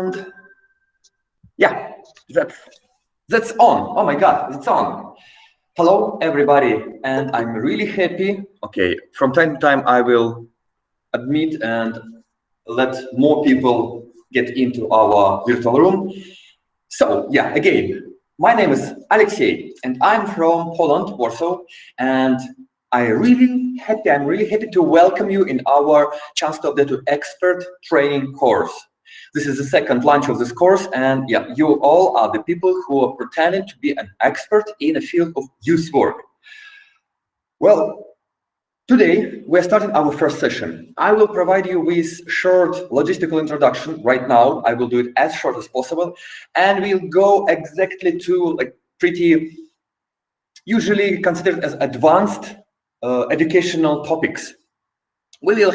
And yeah, that's on. Oh my God, it's on. Hello, everybody, and I'm really happy. Okay, from time to time, I will admit and let more people get into our virtual room. So yeah, again, my name is Alexei, and I'm from Poland, Warsaw, and I'm really happy to welcome you in our Chance to Update to Expert training course. This is the second launch of this course, and yeah, you all are the people who are pretending to be an expert in a field of youth work. Well, today we're starting our first session. I will provide you with short logistical introduction right now. I will do it as short as possible, and we'll go exactly to like pretty usually considered as advanced educational topics. We will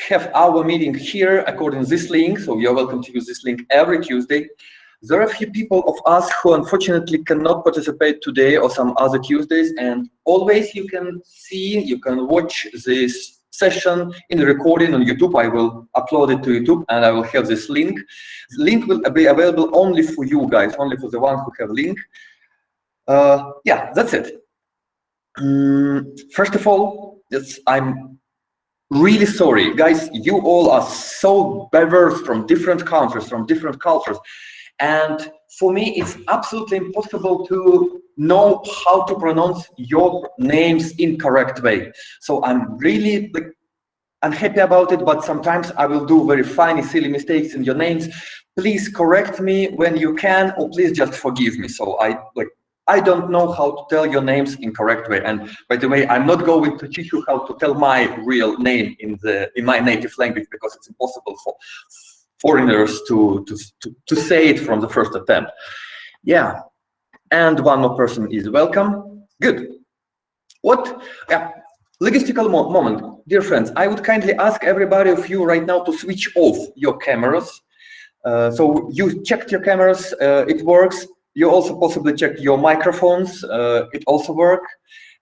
have our meeting here according to this link, so you're welcome to use this link every Tuesday. There are a few people of us who unfortunately cannot participate today or some other Tuesdays, and always you can watch this session in the recording on YouTube. I will upload it to YouTube and I will have this link. The link will be available only for you guys, only for the ones who have link. Yeah, that's it. First of all, I'm really sorry, guys. You all are so diverse from different countries, from different cultures. And for me, it's absolutely impossible to know how to pronounce your names in correct way. So I'm really unhappy about it, but sometimes I will do very funny, silly mistakes in your names. Please correct me when you can, or please just forgive me. So I don't know how to tell your names in correct way. And by the way, I'm not going to teach you how to tell my real name in my native language, because it's impossible for foreigners to say it from the first attempt. Yeah, and one more person is welcome. Good. Logistical moment, dear friends. I would kindly ask everybody of you right now to switch off your cameras. So you checked your cameras, it works. You also possibly checked your microphones, it also works.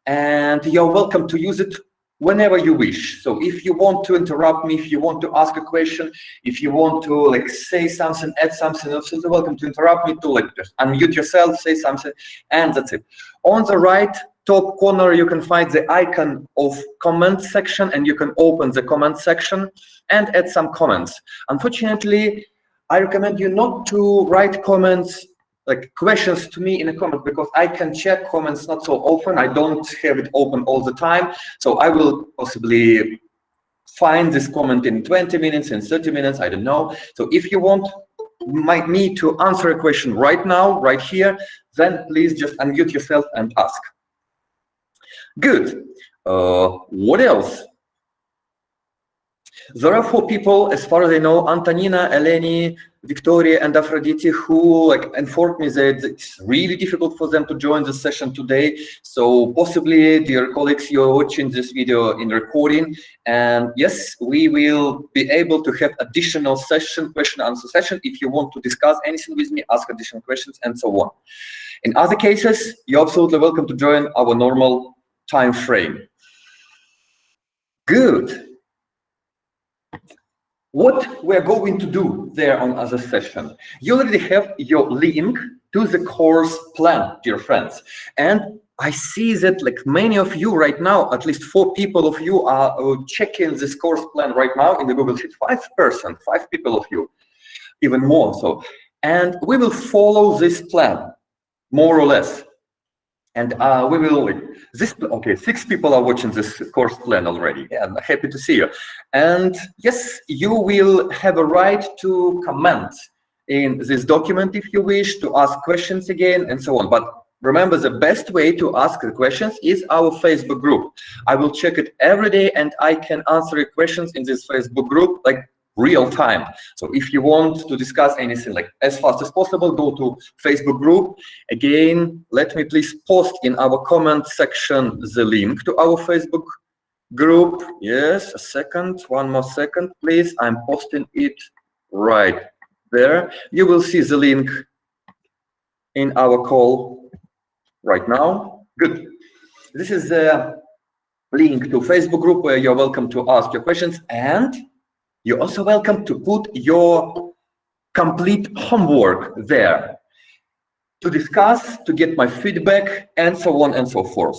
And you're welcome to use it whenever you wish. So if you want to interrupt me, if you want to ask a question, if you want to say something, add something, you're absolutely welcome to interrupt me, to just unmute yourself, say something, and that's it. On the right top corner, you can find the icon of comment section, and you can open the comment section and add some comments. Unfortunately, I recommend you not to write comments questions to me in a comment, because I can check comments not so often. I don't have it open all the time. So I will possibly find this comment in 20 minutes, in 30 minutes, I don't know. So if you want me to answer a question right now, right here, then please just unmute yourself and ask. Good. What else? There are 4 people, as far as I know, Antonina, Eleni, Victoria, and Aphrodite, who informed me that it's really difficult for them to join the session today. So possibly, dear colleagues, you're watching this video in recording, and yes, we will be able to have additional session, question-answer session. If you want to discuss anything with me, ask additional questions, and so on. In other cases, you're absolutely welcome to join our normal time frame. Good. What we're going to do there on other session, you already have your link to the course plan, dear friends. And I see that many of you right now, at least 4 people of you are checking this course plan right now in the Google Sheet. 5 people of you, even more so. And we will follow this plan, more or less. And we will, 6 people are watching this course plan already. Yeah, I'm happy to see you. And yes, you will have a right to comment in this document if you wish, to ask questions again, and so on. But remember, the best way to ask the questions is our Facebook group. I will check it every day, and I can answer your questions in this Facebook group real time. So if you want to discuss anything as fast as possible, go to Facebook group. Again, let me please post in our comment section the link to our Facebook group. Yes, a second, one more second, please. I'm posting it right there. You will see the link in our call right now. Good. This is the link to Facebook group where you're welcome to ask your questions. And You're also welcome to put your complete homework there, to discuss, to get my feedback, and so on and so forth.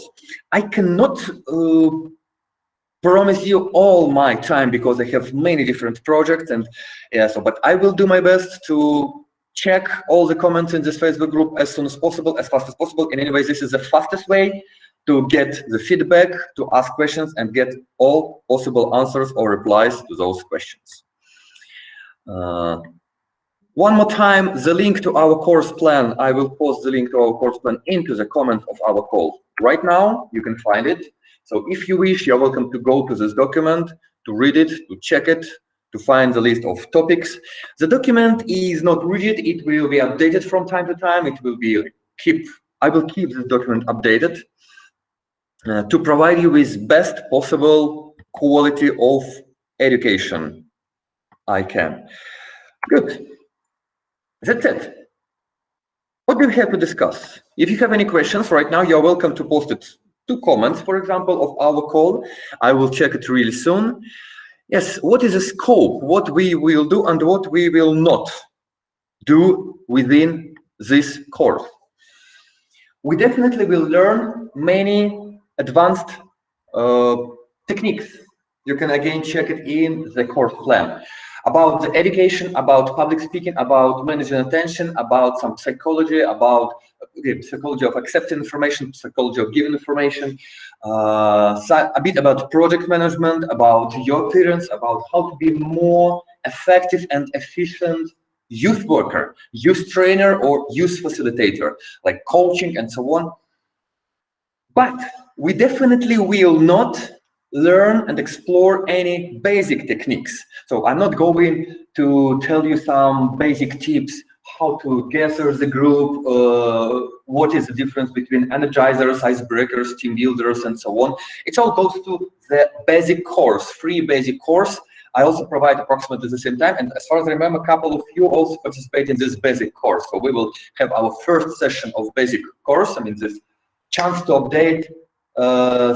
I cannot promise you all my time because I have many different projects, and yeah, so but I will do my best to check all the comments in this Facebook group as soon as possible, as fast as possible. And anyway, this is the fastest way to get the feedback, to ask questions, and get all possible answers or replies to those questions. One more time, the link to our course plan, I will post the link to our course plan into the comment of our call. Right now, you can find it. So if you wish, you're welcome to go to this document, to read it, to check it, to find the list of topics. The document is not rigid, it will be updated from time to time. It will be I will keep this document updated to provide you with best possible quality of education I can. Good. That's it. What do we have to discuss? If you have any questions right now, you're welcome to post it to comments, for example, of our call. I will check it really soon. Yes, what is the scope? What we will do and what we will not do within this course? We definitely will learn many advanced techniques. You can again check it in the course plan. About the education, about public speaking, about managing attention, about some psychology, about psychology of accepting information, psychology of giving information, a bit about project management, about your appearance, about how to be more effective and efficient youth worker, youth trainer, or youth facilitator, like coaching and so on. But we definitely will not learn and explore any basic techniques. So I'm not going to tell you some basic tips, how to gather the group, what is the difference between energizers, icebreakers, team builders, and so on. It all goes to the basic course, free basic course. I also provide approximately the same time, and as far as I remember, a couple of you also participate in this basic course. So we will have our first session of basic course, this chance to update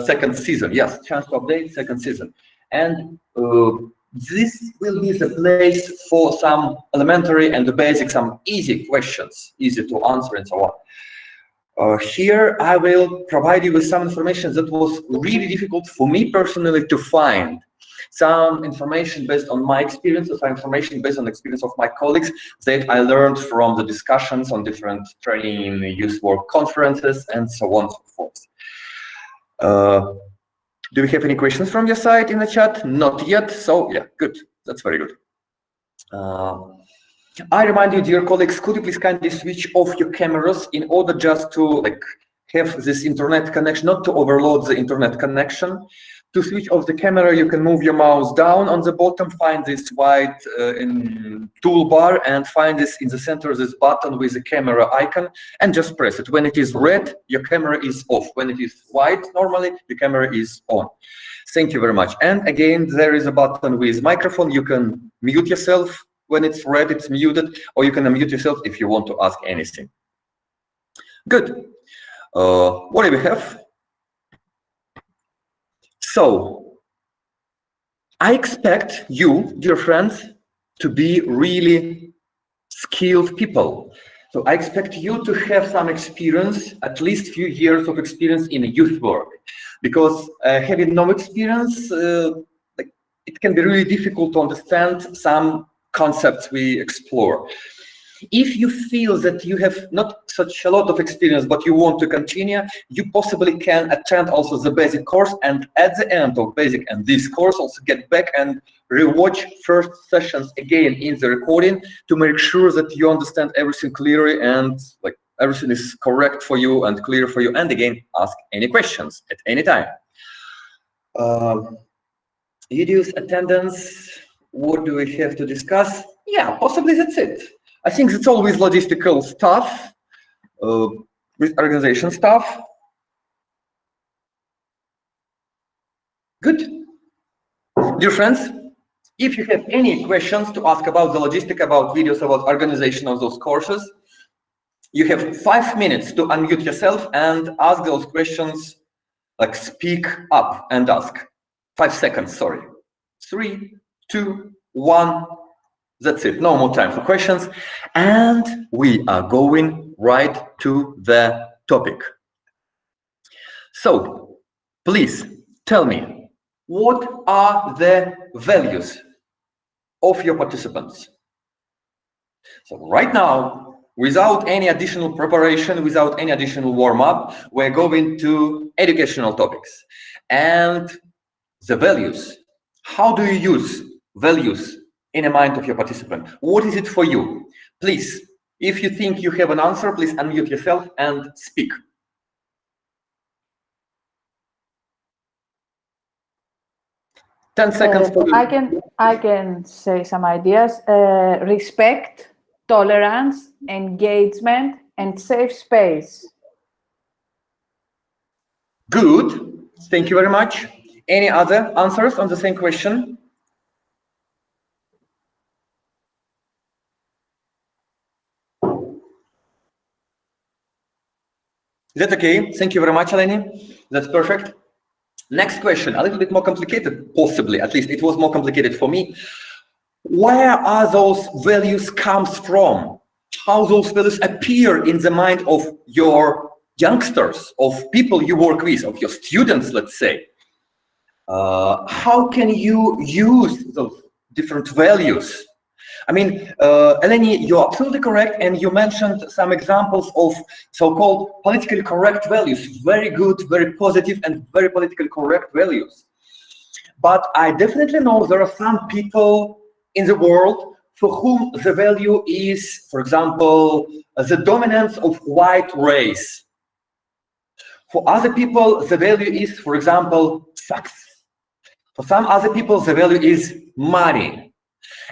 second season. Yes, chance to update second season. And this will be the place for some elementary and the basic, some easy questions, easy to answer and so on. Here I will provide you with some information that was really difficult for me personally to find. Some information based on my experiences, some information based on the experience of my colleagues that I learned from the discussions on different training, youth work conferences, and so on and so forth. Do we have any questions from your side in the chat? Not yet. So yeah, good. That's very good. I remind you, dear colleagues, could you please kindly switch off your cameras in order just to have this internet connection, not to overload the internet connection. To switch off the camera, you can move your mouse down on the bottom, find this white toolbar, and find this in the center, this button with the camera icon, and just press it. When it is red, your camera is off. When it is white, normally, the camera is on. Thank you very much. And again, there is a button with microphone. You can mute yourself. When it's red, it's muted, or you can unmute yourself if you want to ask anything. Good. What do we have? So, I expect you, dear friends, to be really skilled people. So I expect you to have some experience, at least few years of experience in youth work, because having no experience, it can be really difficult to understand some concepts we explore. If you feel that you have not such a lot of experience, but you want to continue, you possibly can attend also the basic course, and at the end of basic and this course, also get back and rewatch first sessions again in the recording to make sure that you understand everything clearly and everything is correct for you and clear for you. And again, ask any questions at any time. Videos, attendance, what do we have to discuss? Yeah, possibly that's it. I think it's always logistical stuff, with organization stuff. Good. Dear friends, if you have any questions to ask about the logistic, about videos, about organization of those courses, you have 5 minutes to unmute yourself and ask those questions, speak up and ask. 5 seconds, sorry. 3, 2, one. That's it. No more time for questions. And we are going right to the topic. So please tell me, what are the values of your participants? So right now, without any additional preparation, without any additional warm-up, we're going to educational topics and the values. How do you use values in the mind of your participant? What is it for you? Please, if you think you have an answer, please unmute yourself and speak. Seconds for you. I can say some ideas. Respect, tolerance, engagement, and safe space. Good. Thank you very much. Any other answers on the same question? Is that okay? Thank you very much, Eleni. That's perfect. Next question, a little bit more complicated, possibly, at least it was more complicated for me. Where are those values comes from? How those values appear in the mind of your youngsters, of people you work with, of your students, let's say? How can you use those different values? I mean, Eleni, you're absolutely correct, and you mentioned some examples of so-called politically correct values. Very good, very positive, and very politically correct values. But I definitely know there are some people in the world for whom the value is, for example, the dominance of white race. For other people, the value is, for example, sex. For some other people, the value is money.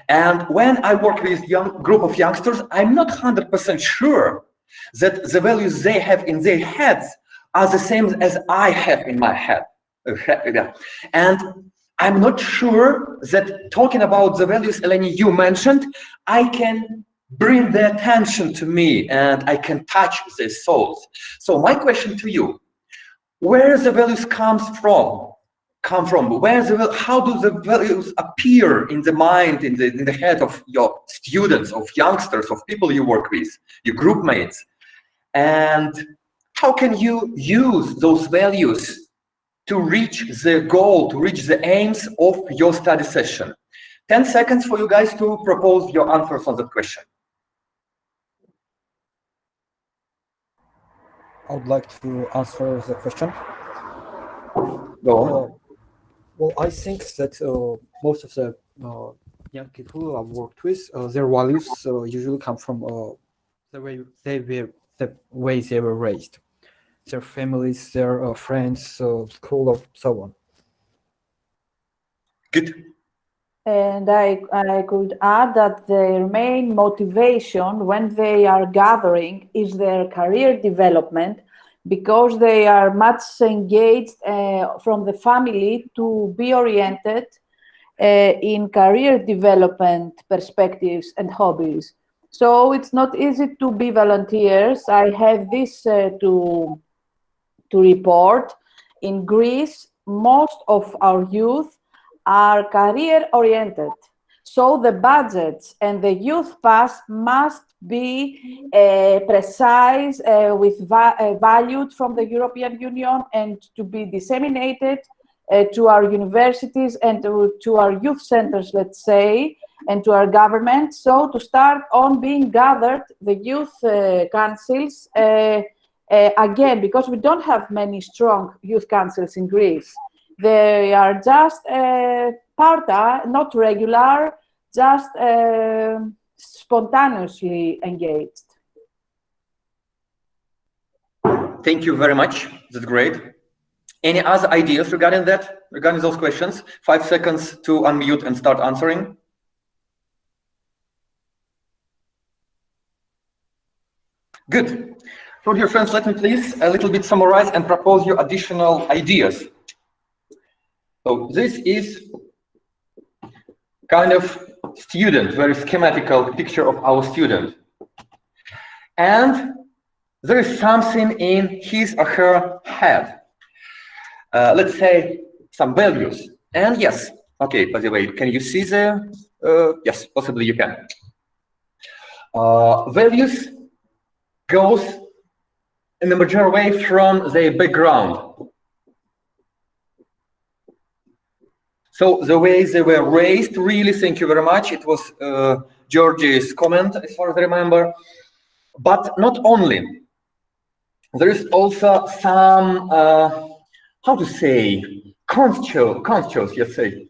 And when I work with young group of youngsters, I'm not 100% sure that the values they have in their heads are the same as I have in my head. And I'm not sure that talking about the values, Eleni, you mentioned, I can bring their attention to me and I can touch their souls. So my question to you, where the values come from? How do the values appear in the mind, in the head of your students, of youngsters, of people you work with, your group mates? And how can you use those values to reach the goal, to reach the aims of your study session? 10 seconds for you guys to propose your answers on that question. I would like to answer the question. Go on. Well, I think that most of the young people I've worked with, their values usually come from the way they were raised, their families, their friends, school, or so on. Good. And I could add that their main motivation when they are gathering is their career development, because they are much engaged from the family to be oriented in career development perspectives and hobbies. So it's not easy to be volunteers. I have this to report. In Greece, most of our youth are career oriented. So the budgets and the youth pass must be precise, valued from the European Union, and to be disseminated to our universities and to our youth centers, let's say, and to our government. So to start on being gathered, the youth councils, again, because we don't have many strong youth councils in Greece. They are just part-time, not regular, just spontaneously engaged. Thank you very much. That's great. Any other ideas regarding that, regarding those questions? 5 seconds to unmute and start answering. Good. So dear friends, let me please a little bit summarize and propose you additional ideas. So this is kind of student, very schematical picture of our student. And there is something in his or her head. Let's say some values. And yes, Okay, by the way, can you see the, yes, possibly you can. Values goes in a major way from the background. So the way they were raised, really, thank you very much. It was George's comment, as far as I remember. But not only. There is also some, how to say, conscious, let's say.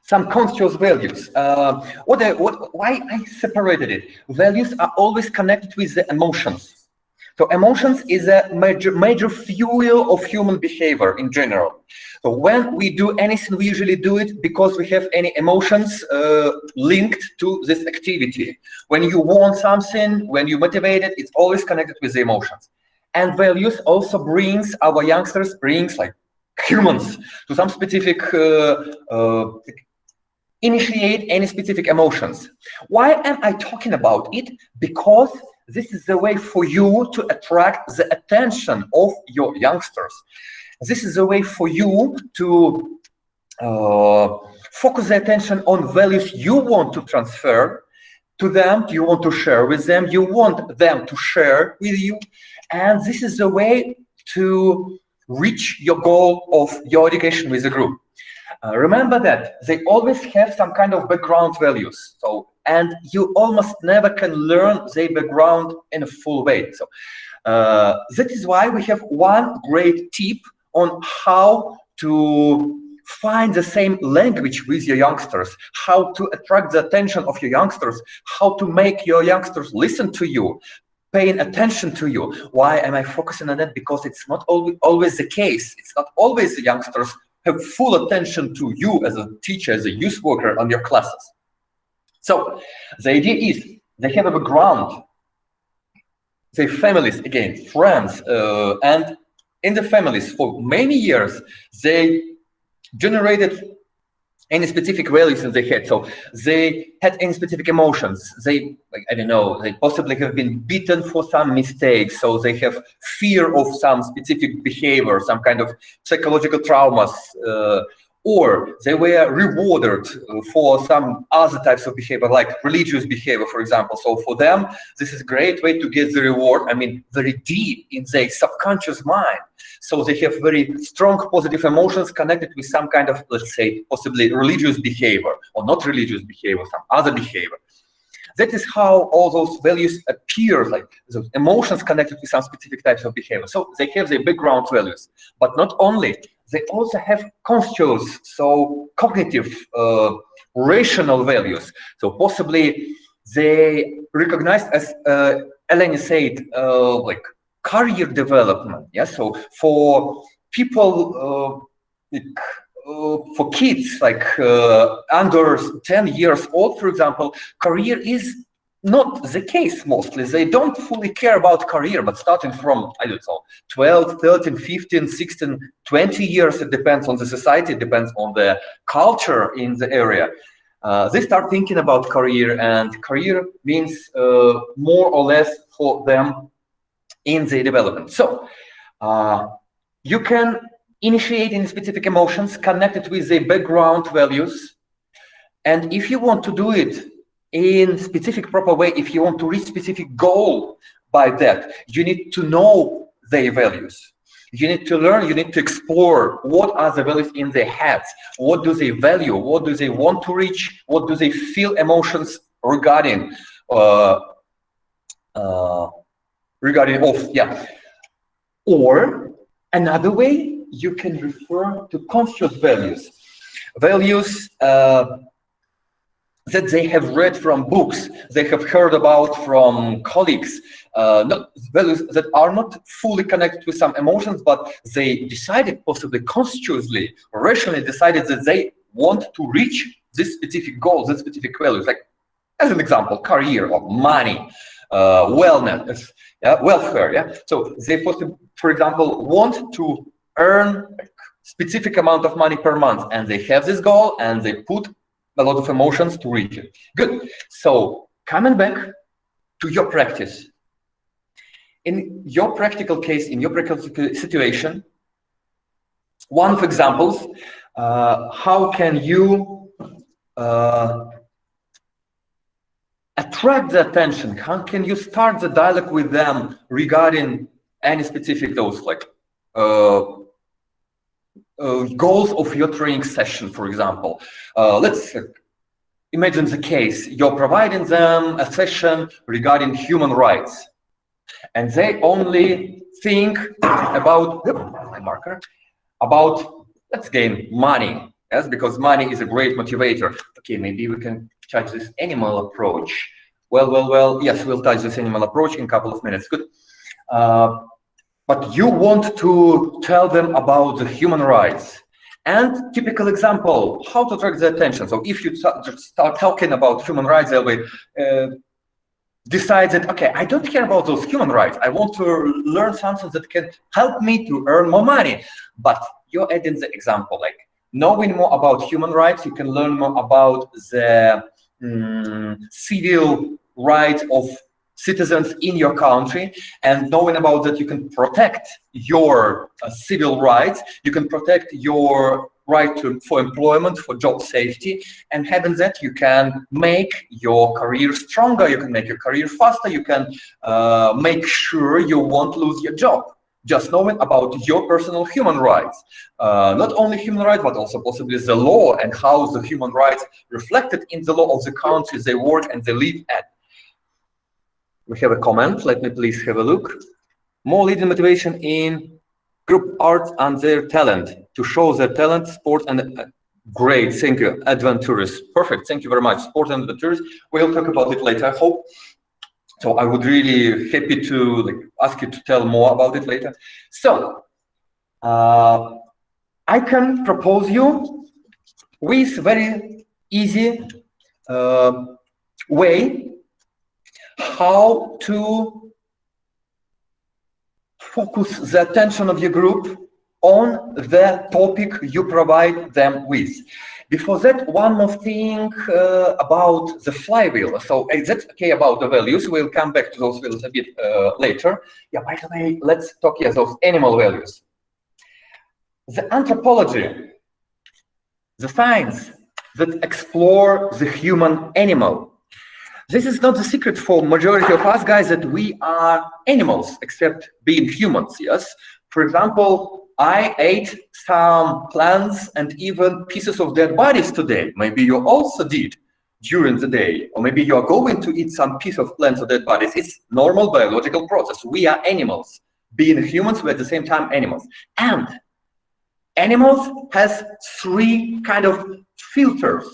Some conscious values. Why I separated it? Values are always connected with the emotions. So emotions is a major fuel of human behavior in general. So when we do anything, we usually do it because we have any emotions linked to this activity. When you want something, when you're motivated, it's always connected with the emotions. And values also brings our youngsters, like humans, to some specific initiate any specific emotions. Why am I talking about it? Because this is the way for you to attract the attention of your youngsters. This is a way for you to focus the attention on values you want to transfer to them, you want to share with them, you want them to share with you. And this is the way to reach your goal of your education with the group. Remember that they always have some kind of background values. So, and you almost never can learn their background in a full way. So that is why we have one great tip on how to find the same language with your youngsters, how to attract the attention of your youngsters, how to make your youngsters listen to you, paying attention to you. Why am I focusing on that? Because it's not always the case. It's not always the youngsters have full attention to you as a teacher, as a youth worker on your classes. So the idea is they have a background, their families, again, friends, and in the families for many years, they generated any specific values in their head. So they had any specific emotions. They, like, I don't know, they possibly have been beaten for some mistakes. So they have fear of some specific behavior, some kind of psychological traumas, or they were rewarded for some other types of behavior, like religious behavior, for example. So for them, this is a great way to get the reward. I mean, very deep in their subconscious mind. So they have very strong positive emotions connected with some kind of, let's say, possibly religious behavior, or not religious behavior, some other behavior. That is how all those values appear, like the emotions connected with some specific types of behavior. So they have their background values, but not only, they also have conscious, so cognitive, rational values. So possibly they recognize, as Eleni said, like career development. Yeah, so for people, for kids like under 10 years old, for example, career is not the case mostly. They don't fully care about career, but starting from, I don't know, 12, 13, 15, 16, 20 years, it depends on the society, it depends on the culture in the area. They start thinking about career, and career means more or less for them in the development. So you can initiate in specific emotions connected with the background values. And if you want to do it in specific proper way, if you want to reach specific goal by that, you need to know their values. You need to learn, you need to explore what are the values in their heads, what do they value, what do they want to reach, what do they feel emotions regarding yeah. Or another way, you can refer to conscious values. Values that they have read from books, they have heard about from colleagues, values that are not fully connected with some emotions, but they decided, possibly consciously, rationally decided that they want to reach this specific goal, this specific values, like, as an example, career or money, wellness, welfare. Yeah. So they, for example, want to earn a specific amount of money per month, and they have this goal, and they put a lot of emotions to reach it. Good. So coming back to your practice, in your practical case, in your practical situation, One of examples, how can you attract the attention? How can you start the dialogue with them regarding any specific those like goals of your training session, for example? Let's imagine the case, you're providing them a session regarding human rights, and they only think about, my marker, about let's gain money, yes, because money is a great motivator. Okay, maybe we can touch this animal approach. Well, yes, we'll touch this animal approach in a couple of minutes, good. But you want to tell them about the human rights. And typical example, how to attract their attention. So if you start talking about human rights, they'll be decide that, okay, I don't care about those human rights. I want to learn something that can help me to earn more money. But you're adding the example, like knowing more about human rights, you can learn more about the civil rights of citizens in your country, and knowing about that you can protect your civil rights, you can protect your right for employment, for job safety, and having that you can make your career stronger, you can make your career faster, you can make sure you won't lose your job. Just knowing about your personal human rights, not only human rights, but also possibly the law and how the human rights reflected in the law of the country they work and they live at. We have a comment, let me please have a look. More leading motivation in group arts and their talent, to show their talent, sport, and great, thank you, adventurous. Perfect, thank you very much. Sport and adventurous, we'll talk about it later, I hope. So I would really happy to ask you to tell more about it later. So I can propose you with very easy way how to focus the attention of your group on the topic you provide them with. Before that, one more thing about the flywheel. So that's okay about the values. We'll come back to those values a bit later. Yeah, by the way, let's talk those animal values. The anthropology, the science that explore the human animal. This is not the secret for majority of us guys that we are animals, except being humans, yes? For example, I ate some plants and even pieces of dead bodies today. Maybe you also did during the day, or maybe you are going to eat some piece of plants or dead bodies. It's normal biological process. We are animals. Being humans, we're at the same time animals. And animals has three kind of filters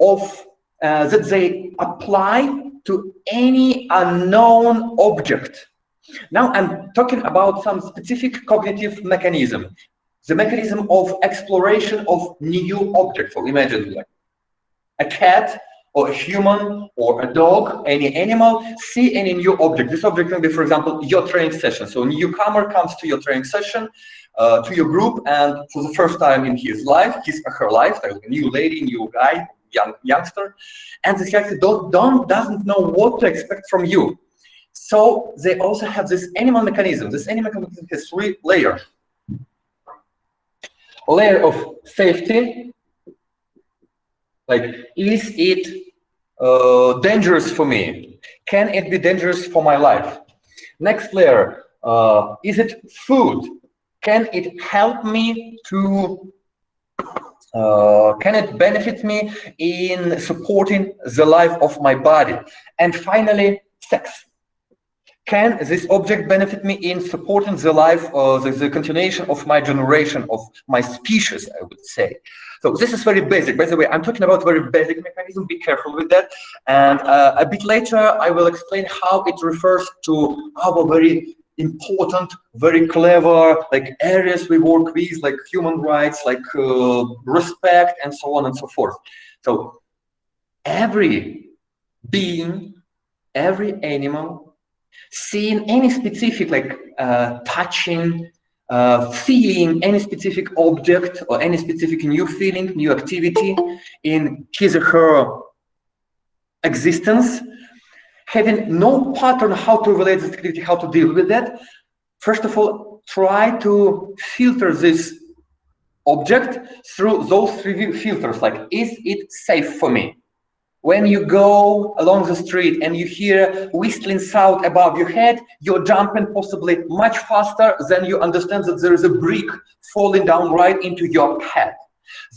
of that they apply to any unknown object. Now I'm talking about some specific cognitive mechanism, the mechanism of exploration of new objects. So imagine like a cat or a human or a dog, any animal, see any new object. This object can be, for example, your training session. So a newcomer comes to your training session, to your group, and for the first time in his life, his or her life, like a new lady, new guy, youngster, and this guy doesn't know what to expect from you. So they also have this animal mechanism. This animal mechanism has three layers. A layer of safety, like is it dangerous for me? Can it be dangerous for my life? Next layer, is it food? Can it help me to can it benefit me in supporting the life of my body? And finally, sex. Can this object benefit me in supporting the life, the continuation of my generation, of my species, I would say. So this is very basic. By the way, I'm talking about very basic mechanism. Be careful with that. And a bit later, I will explain how it refers to our very important, very clever, like areas we work with, like human rights, like respect, and so on and so forth. So every being, every animal, seeing any specific, like touching, feeling any specific object or any specific new feeling, new activity in his or her existence, having no pattern how to relate this activity, how to deal with that. First of all, try to filter this object through those three filters, like, is it safe for me? When you go along the street and you hear whistling sound above your head, you're jumping possibly much faster than you understand that there is a brick falling down right into your head.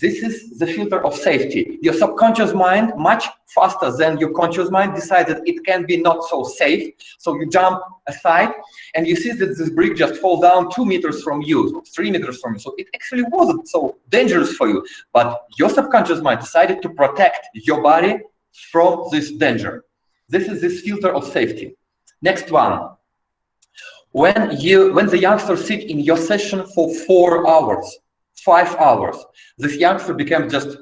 This is the filter of safety. Your subconscious mind, much faster than your conscious mind, decides that it can be not so safe. So you jump aside and you see that this brick just falls down 2 meters from you, 3 meters from you. So it actually wasn't so dangerous for you. But your subconscious mind decided to protect your body from this danger. This is this filter of safety. Next one. When the youngsters sit in your session for 4 hours, 5 hours, this youngster becomes just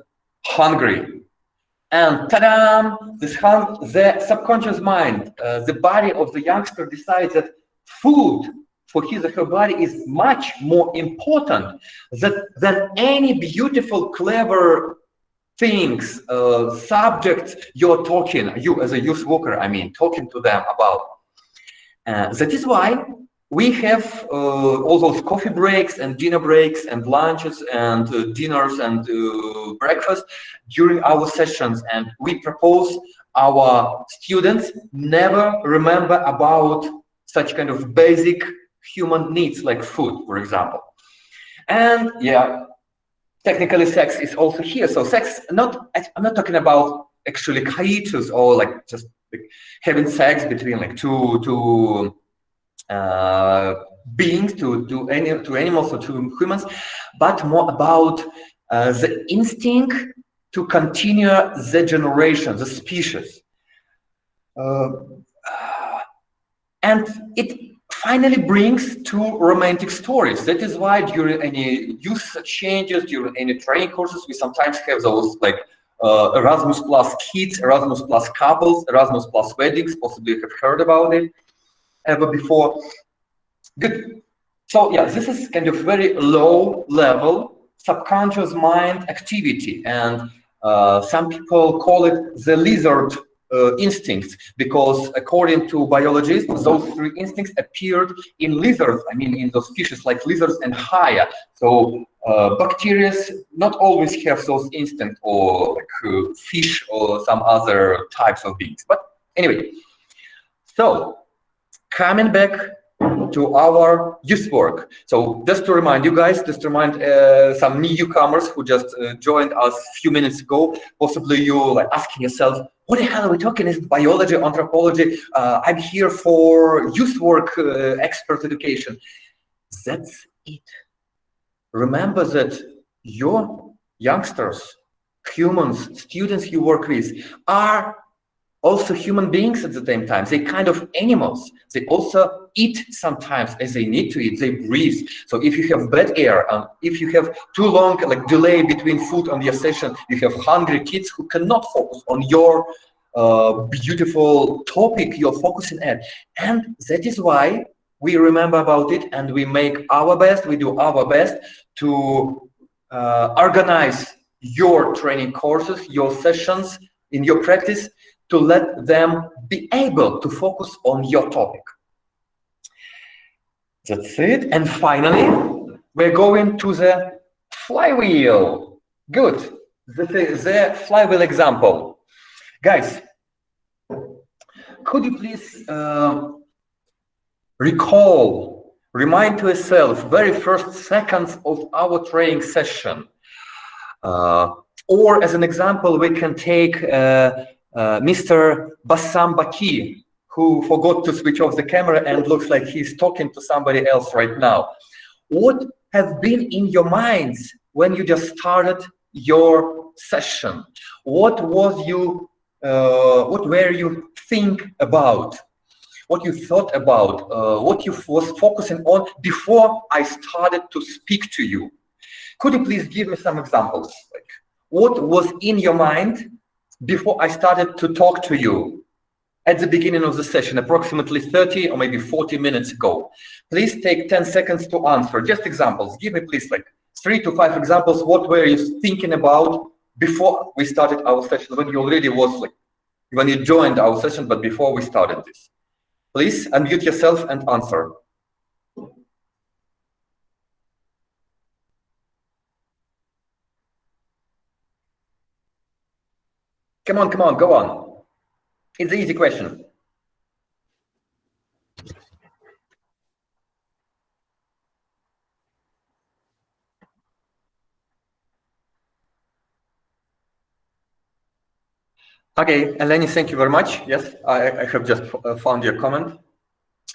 hungry. And ta-da! The subconscious mind, the body of the youngster decides that food for his or her body is much more important than any beautiful, clever things, subjects you're talking, you as a youth worker, I mean, talking to them about. That is why we have all those coffee breaks and dinner breaks and lunches and dinners and breakfast during our sessions. And we propose our students never remember about such kind of basic human needs like food, for example. And yeah, technically sex is also here. So sex, I'm not talking about actually coitus or like just like having sex between like two beings, to animals or to humans, but more about the instinct to continue the generation, the species. And it finally brings to romantic stories. That is why during any youth changes, during any training courses, we sometimes have those like Erasmus plus kids, Erasmus plus couples, Erasmus plus weddings. Possibly you have heard about it ever before. Good. So yeah, this is kind of very low level subconscious mind activity, and some people call it the lizard instincts, because according to biologists, those 3 instincts appeared in lizards, I mean in those species like lizards and higher. So bacteria not always have those instincts, or like fish or some other types of beings. But anyway, so coming back to our youth work. So just to remind you guys, just to remind some newcomers who just joined us a few minutes ago, possibly you like asking yourself, what the hell are we talking? Is it biology, anthropology? I'm here for youth work, expert education. That's it. Remember that your youngsters, humans, students you work with are also human beings at the same time. They kind of animals. They also eat sometimes as they need to eat. They breathe. So if you have bad air, if you have too long like delay between food on your session, you have hungry kids who cannot focus on your beautiful topic you're focusing at. And that is why we remember about it, and we make our best, we do our best to organize your training courses, your sessions in your practice, to let them be able to focus on your topic. That's it. And finally, we're going to the flywheel. Good. The flywheel example. Guys, could you please remind to yourself very first seconds of our training session? Or as an example, we can take Mr. Bassam Baki, who forgot to switch off the camera and looks like he's talking to somebody else right now. What have been in your minds when you just started your session? What were you think about? What you thought about? What you was focusing on before I started to speak to you? Could you please give me some examples? Like, what was in your mind before I started to talk to you at the beginning of the session, approximately 30 or maybe 40 minutes ago? Please take 10 seconds to answer. Just examples. Give me please like 3 to 5 examples. What were you thinking about before we started our session, when you already was like, when you joined our session, but before we started this? Please unmute yourself and answer. Come on, go on. It's an easy question. Okay, Eleni, thank you very much. Yes, I have just found your comment.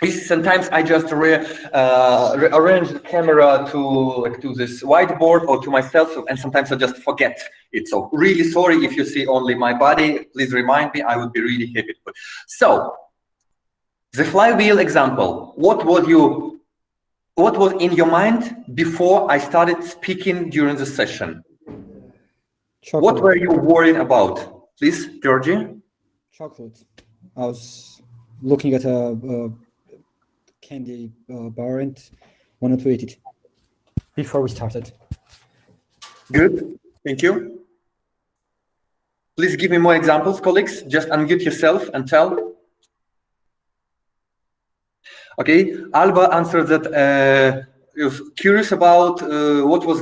Sometimes I just arrange the camera to this whiteboard or to myself, and sometimes I just forget it. So really sorry if you see only my body. Please remind me. I would be really happy. So the flywheel example. What was in your mind before I started speaking during the session? Chocolate. What were you worrying about? Please, Georgie. Chocolate. I was looking at a candy bar and wanted to eat it before we started. Good, thank you. Please give me more examples, colleagues. Just unmute yourself and tell. Okay, Alba answered that he was curious about what was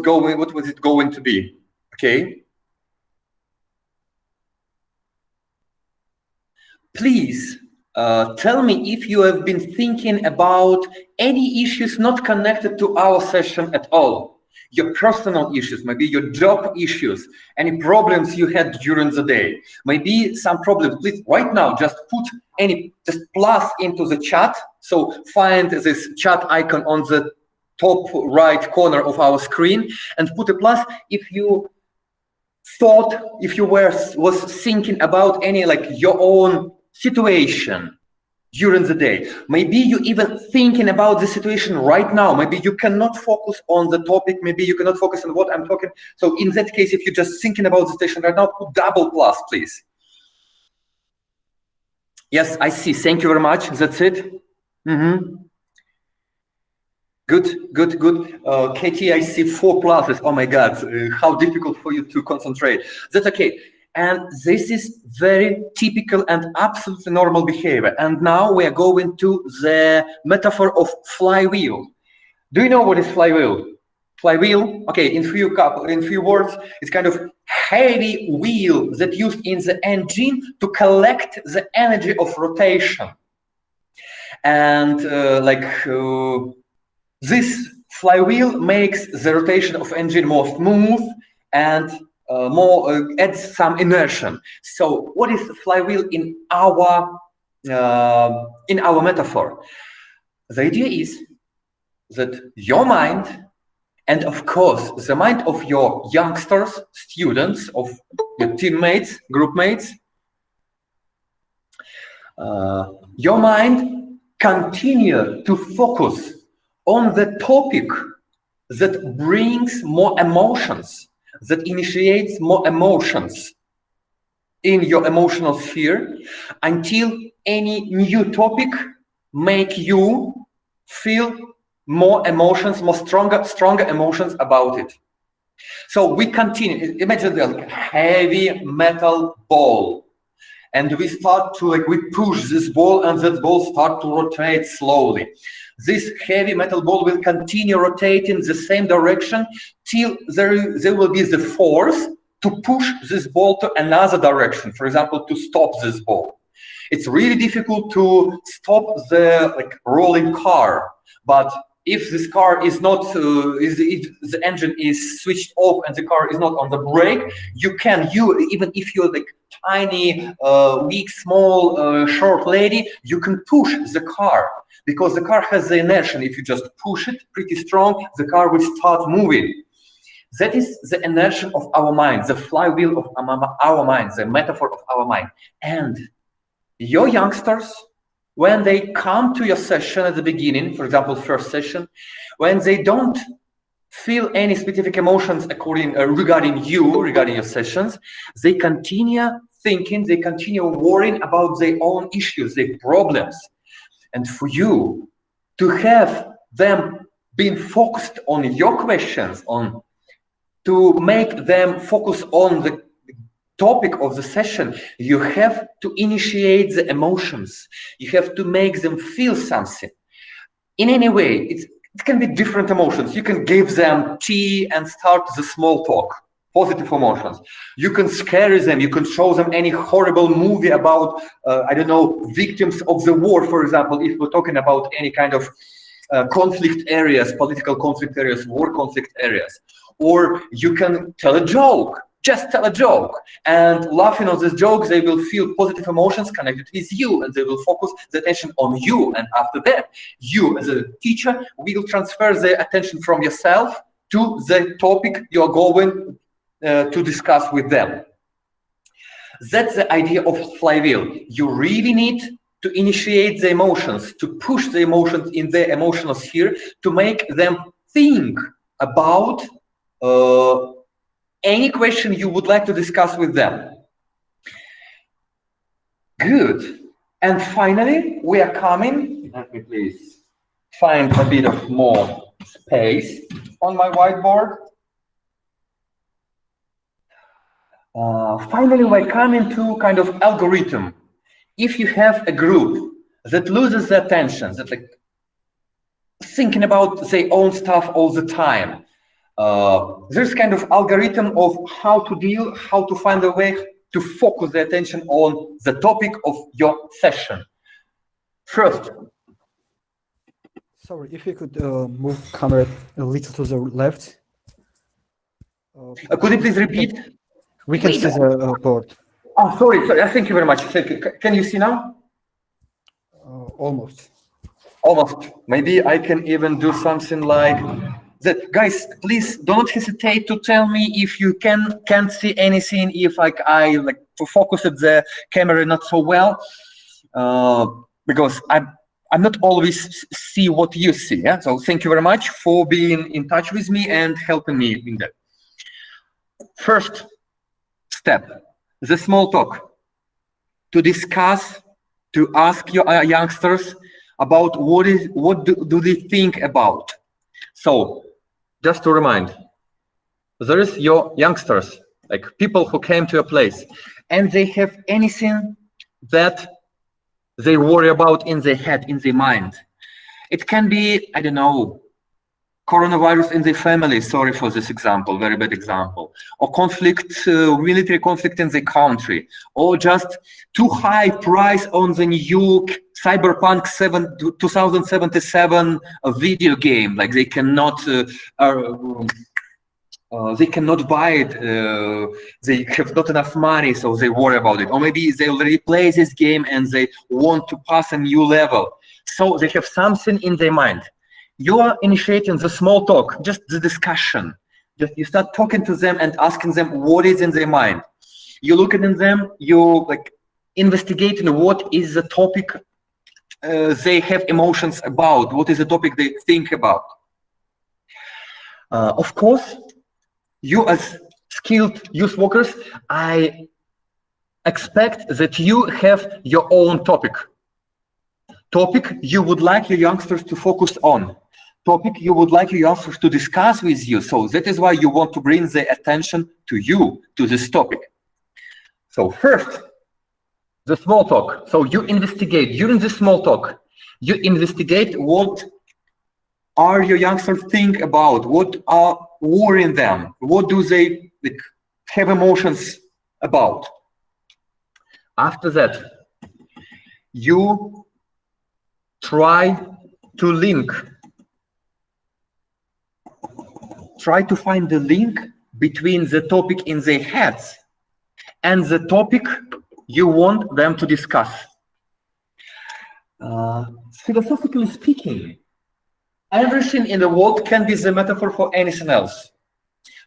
it going to be. Okay. Please tell me if you have been thinking about any issues not connected to our session at all. Your personal issues, maybe your job issues, any problems you had during the day, maybe some problems. Please, right now, just put just plus into the chat. So find this chat icon on the top right corner of our screen and put a plus if you thought, if you was thinking about any like your own situation during the day. Maybe you even thinking about the situation right now. Maybe you cannot focus on the topic. Maybe you cannot focus on what I'm talking. So in that case, if you're just thinking about the situation right now, put double plus, please. Yes, I see. Thank you very much. That's it. Good. Katie, I see 4 pluses. Oh my God, how difficult for you to concentrate. That's okay. And this is very typical and absolutely normal behavior. And now we are going to the metaphor of flywheel. Do you know what is flywheel? Flywheel, okay, in few words, it's kind of heavy wheel that used in the engine to collect the energy of rotation. And this flywheel makes the rotation of engine more smooth and adds some inertia. So what is the flywheel in our metaphor? The idea is that your mind, and of course the mind of your youngsters, students, of your teammates, group mates, your mind continue to focus on the topic that brings more emotions, that initiates more emotions in your emotional sphere, until any new topic make you feel more emotions, more stronger emotions about it. So we continue. Imagine the heavy metal ball, and we start to we push this ball, and that ball start to rotate slowly. This heavy metal ball will continue rotating the same direction till there will be the force to push this ball to another direction. For example, to stop this ball. It's really difficult to stop the rolling car, but if this car is not, if the engine is switched off and the car is not on the brake, even if you're tiny, weak, small, short lady, you can push the car, because the car has the inertia. If you just push it pretty strong, the car will start moving. That is the inertia of our mind, the flywheel of our mind, the metaphor of our mind. And your youngsters, when they come to your session at the beginning, for example, first session, when they don't feel any specific emotions regarding your sessions, they continue thinking, they continue worrying about their own issues, their problems. And for you to have them being focused on your questions, to make them focus on the topic of the session, you have to initiate the emotions. You have to make them feel something. In any way, it can be different emotions. You can give them tea and start the small talk. Positive emotions. You can scare them. You can show them any horrible movie about, I don't know, victims of the war, for example, if we're talking about any kind of conflict areas, political conflict areas, war conflict areas. Or you can tell a joke. Just tell a joke, and laughing on this joke, they will feel positive emotions connected with you, and they will focus the attention on you. And after that, you as a teacher will transfer the attention from yourself to the topic you are going to discuss with them. That's the idea of flywheel. You really need to initiate the emotions, to push the emotions in the emotional sphere, to make them think about any question you would like to discuss with them. Good. And finally, we are coming. Let me please find a bit of more space on my whiteboard. Finally, we're coming to kind of algorithm. If you have a group that loses their attention, that like thinking about their own stuff all the time, there's kind of algorithm of how to deal, how to find a way to focus the attention on the topic of your session. First. Sorry, if you could move camera a little to the left. Could you please repeat? We can see the board. Oh, sorry. Thank you very much. Can you see now? Almost. Almost. Maybe I can even do something like that. Guys, please don't hesitate to tell me if you can't see anything, if I like to focus at the camera not so well, because I'm not always see what you see. Yeah. So thank you very much for being in touch with me and helping me in that. First step, the small talk, to discuss, to ask your youngsters about what do they think about. So just to remind, there is your youngsters, like people who came to a place, and they have anything that they worry about in their head, in their mind. It can be, I don't know, coronavirus in the family, sorry for this example, very bad example, or conflict, military conflict in the country, or just too high price on the new Cyberpunk 2077 video game, like they cannot buy it, they have not enough money, so they worry about it. Or maybe they already play this game and they want to pass a new level. So they have something in their mind. You are initiating the small talk, just the discussion. Just you start talking to them and asking them what is in their mind. You look at them, you like investigating what is the topic they have emotions about, what is the topic they think about. Of course, you as skilled youth workers, I expect that you have your own topic you would like your youngsters to focus on, topic you would like your youngsters to discuss with you. So that is why you want to bring the attention to you, to this topic. So first, the small talk. So you investigate, during the small talk, you investigate what are your youngsters think about, what are worrying them, what do they like, have emotions about. After that, you try to link, try to find the link between the topic in their heads and the topic you want them to discuss. Philosophically speaking, everything in the world can be the metaphor for anything else.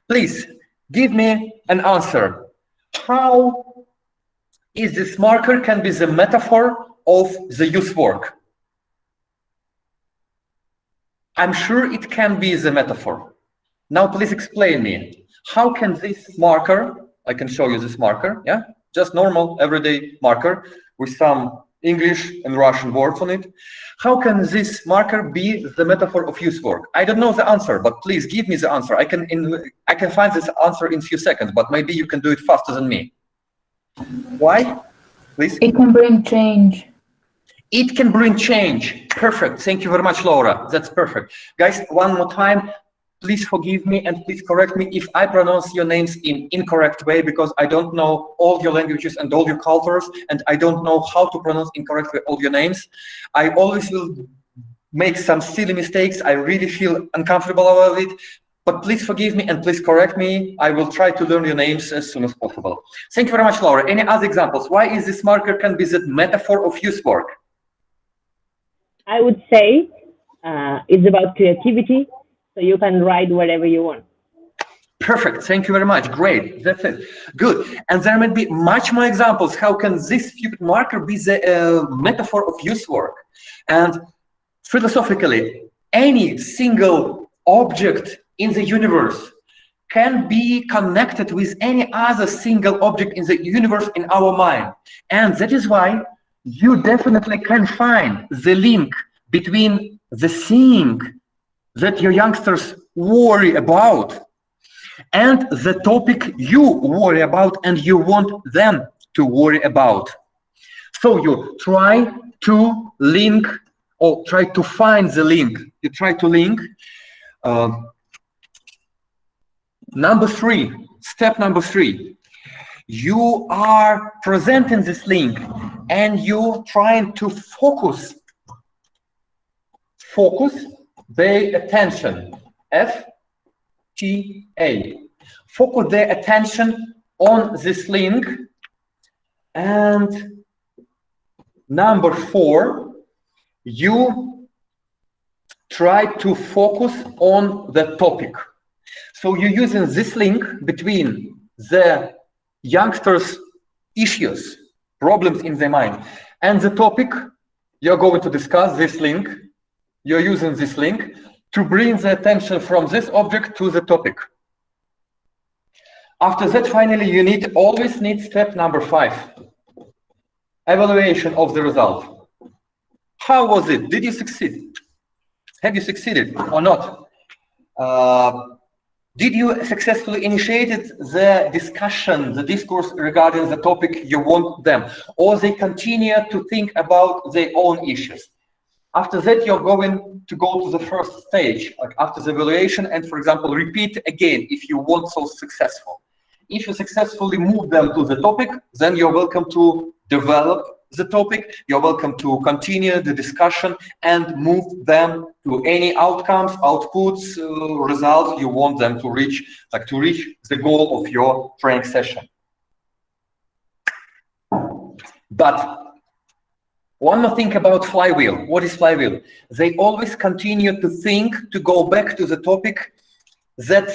Please give me an answer. How is this marker can be the metaphor of the youth work? I'm sure it can be the metaphor. Now please explain me, how can this marker, I can show you this marker, yeah? Just normal everyday marker with some English and Russian words on it. How can this marker be the metaphor of youth work? I don't know the answer, but please give me the answer. I can find this answer in a few seconds, but maybe you can do it faster than me. Why? Please. It can bring change. It can bring change. Perfect. Thank you very much, Laura. That's perfect. Guys, one more time, please forgive me and please correct me if I pronounce your names in incorrect way, because I don't know all your languages and all your cultures, and I don't know how to pronounce incorrectly all your names. I always will make some silly mistakes. I really feel uncomfortable about it, but please forgive me and please correct me. I will try to learn your names as soon as possible. Thank you very much, Laura. Any other examples? Why is this marker can be the metaphor of youth work? I would say it's about creativity, so you can write whatever you want. Perfect. Thank you very much. Great. That's it. Good. And there might be much more examples. How can this marker be the metaphor of youth work? And philosophically, any single object in the universe can be connected with any other single object in the universe in our mind. And that is why you definitely can find the link between the thing that your youngsters worry about and the topic you worry about and you want them to worry about. So you try to link or try to find the link. You try to link. Step number three, you are presenting this link and you trying to focus their attention, FTA. Focus their attention on this link. And number 4, you try to focus on the topic. So you're using this link between the youngsters' issues, problems in their mind, and the topic you're going to discuss. This link, you're using this link to bring the attention from this object to the topic. After that, finally, you always need step number 5, evaluation of the result. How was it? Did you succeed? Have you succeeded or not? Did you successfully initiated the discussion, the discourse regarding the topic you want them, or they continue to think about their own issues? After that, you're going to go to the first stage, like after the evaluation, and for example, repeat again if you want so successful. If you successfully move them to the topic, then you're welcome to develop the topic. You're welcome to continue the discussion and move them to any outcomes, outputs, results you want them to reach, like to reach the goal of your training session. But one more thing about flywheel. What is flywheel? They always continue to think, to go back to the topic that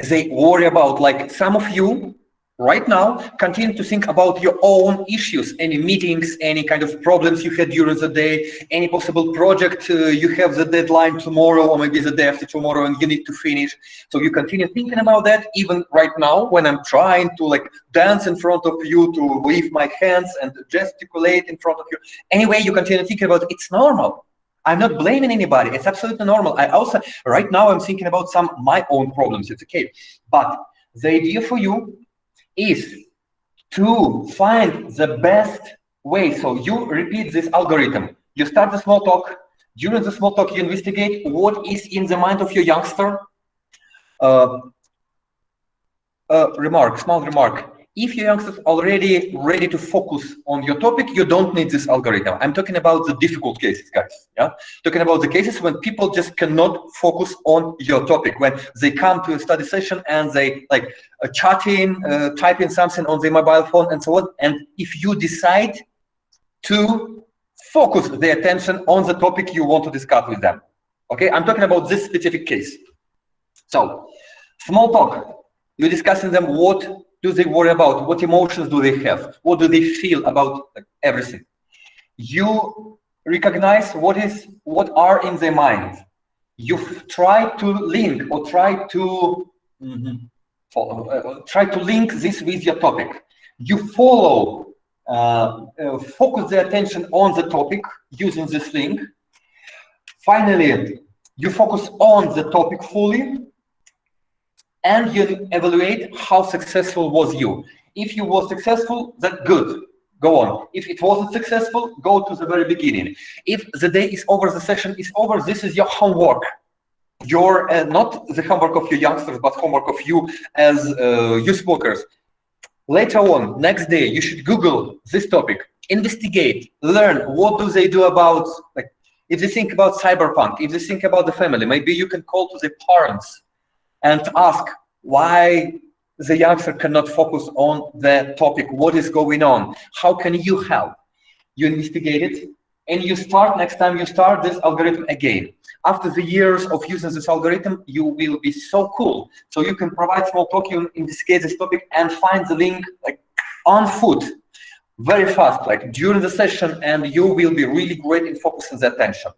they worry about. Like some of you right now continue to think about your own issues, any meetings, any kind of problems you had during the day, any possible project you have the deadline tomorrow or maybe the day after tomorrow and you need to finish. So you continue thinking about that even right now when I'm trying to like dance in front of you, to wave my hands and gesticulate in front of you. Anyway, you continue thinking about it. It's normal. I'm not blaming anybody. It's absolutely normal. I also, right now, I'm thinking about my own problems. It's okay. But the idea for you is to find the best way. So you repeat this algorithm. You start the small talk. During the small talk, you investigate what is in the mind of your youngster. Small remark. If your youngster is already ready to focus on your topic, you don't need this algorithm. I'm talking about the difficult cases, guys. Yeah, talking about the cases when people just cannot focus on your topic, when they come to a study session and they like chatting, typing something on their mobile phone and so on. And if you decide to focus their attention on the topic you want to discuss with them, okay? I'm talking about this specific case. So, small talk. You're discussing them what do they worry about? What emotions do they have? What do they feel about everything? You recognize what are in their mind. You try to link or try to link this with your topic. You follow, focus the attention on the topic using this link. Finally, you focus on the topic fully. And you evaluate how successful was you. If you were successful, that's good. Go on. If it wasn't successful, go to the very beginning. If the day is over, the session is over, this is your homework. your not the homework of your youngsters, but homework of you as youth workers. Later on, next day, you should Google this topic, investigate, learn what do they do about, like, if they think about cyberpunk, if they think about the family, maybe you can call to the parents and ask why the youngster cannot focus on the topic, what is going on, how can you help? You investigate it, and you start, next time you start this algorithm again. After the years of using this algorithm, you will be so cool. So you can provide small talk, you investigate this topic and find the link like on foot, very fast, like during the session, and you will be really great in focusing the attention.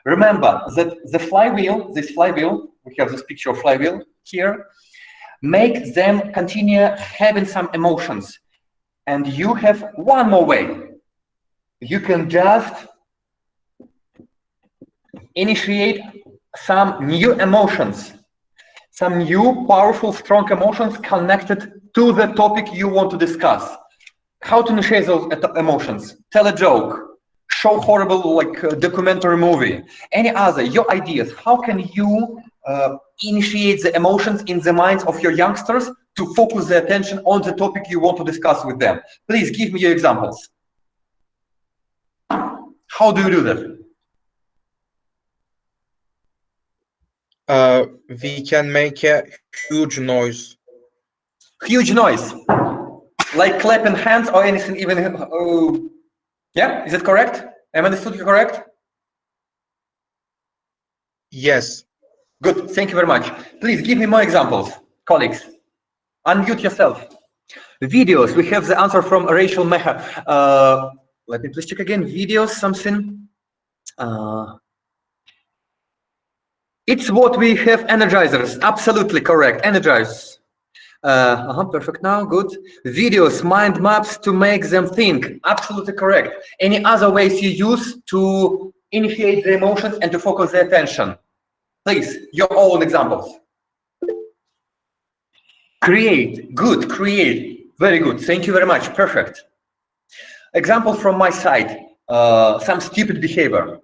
Remember that the flywheel, this flywheel, we have this picture of flywheel here, make them continue having some emotions. And you have one more way. You can just initiate some new emotions, some new powerful, strong emotions connected to the topic you want to discuss. How to initiate those emotions? Tell a joke, show horrible like documentary movie, any other, your ideas. How can you initiate the emotions in the minds of your youngsters to focus their attention on the topic you want to discuss with them? Please give me your examples. How do you do that? We can make a huge noise. Huge noise, like clapping hands or anything, even. Yeah, is it correct? Am I understood you correct? Yes. Good, thank you very much. Please give me more examples, colleagues. Unmute yourself. Videos, we have the answer from Rachel Meha. Let me please check again. Videos, something. It's what we have, energizers, absolutely correct, energizers. Perfect now, good. Videos, mind maps to make them think, absolutely correct. Any other ways you use to initiate the emotions and to focus the attention? Please, your own examples. Create, good, create, very good, thank you very much, perfect. Example from my side, some stupid behavior.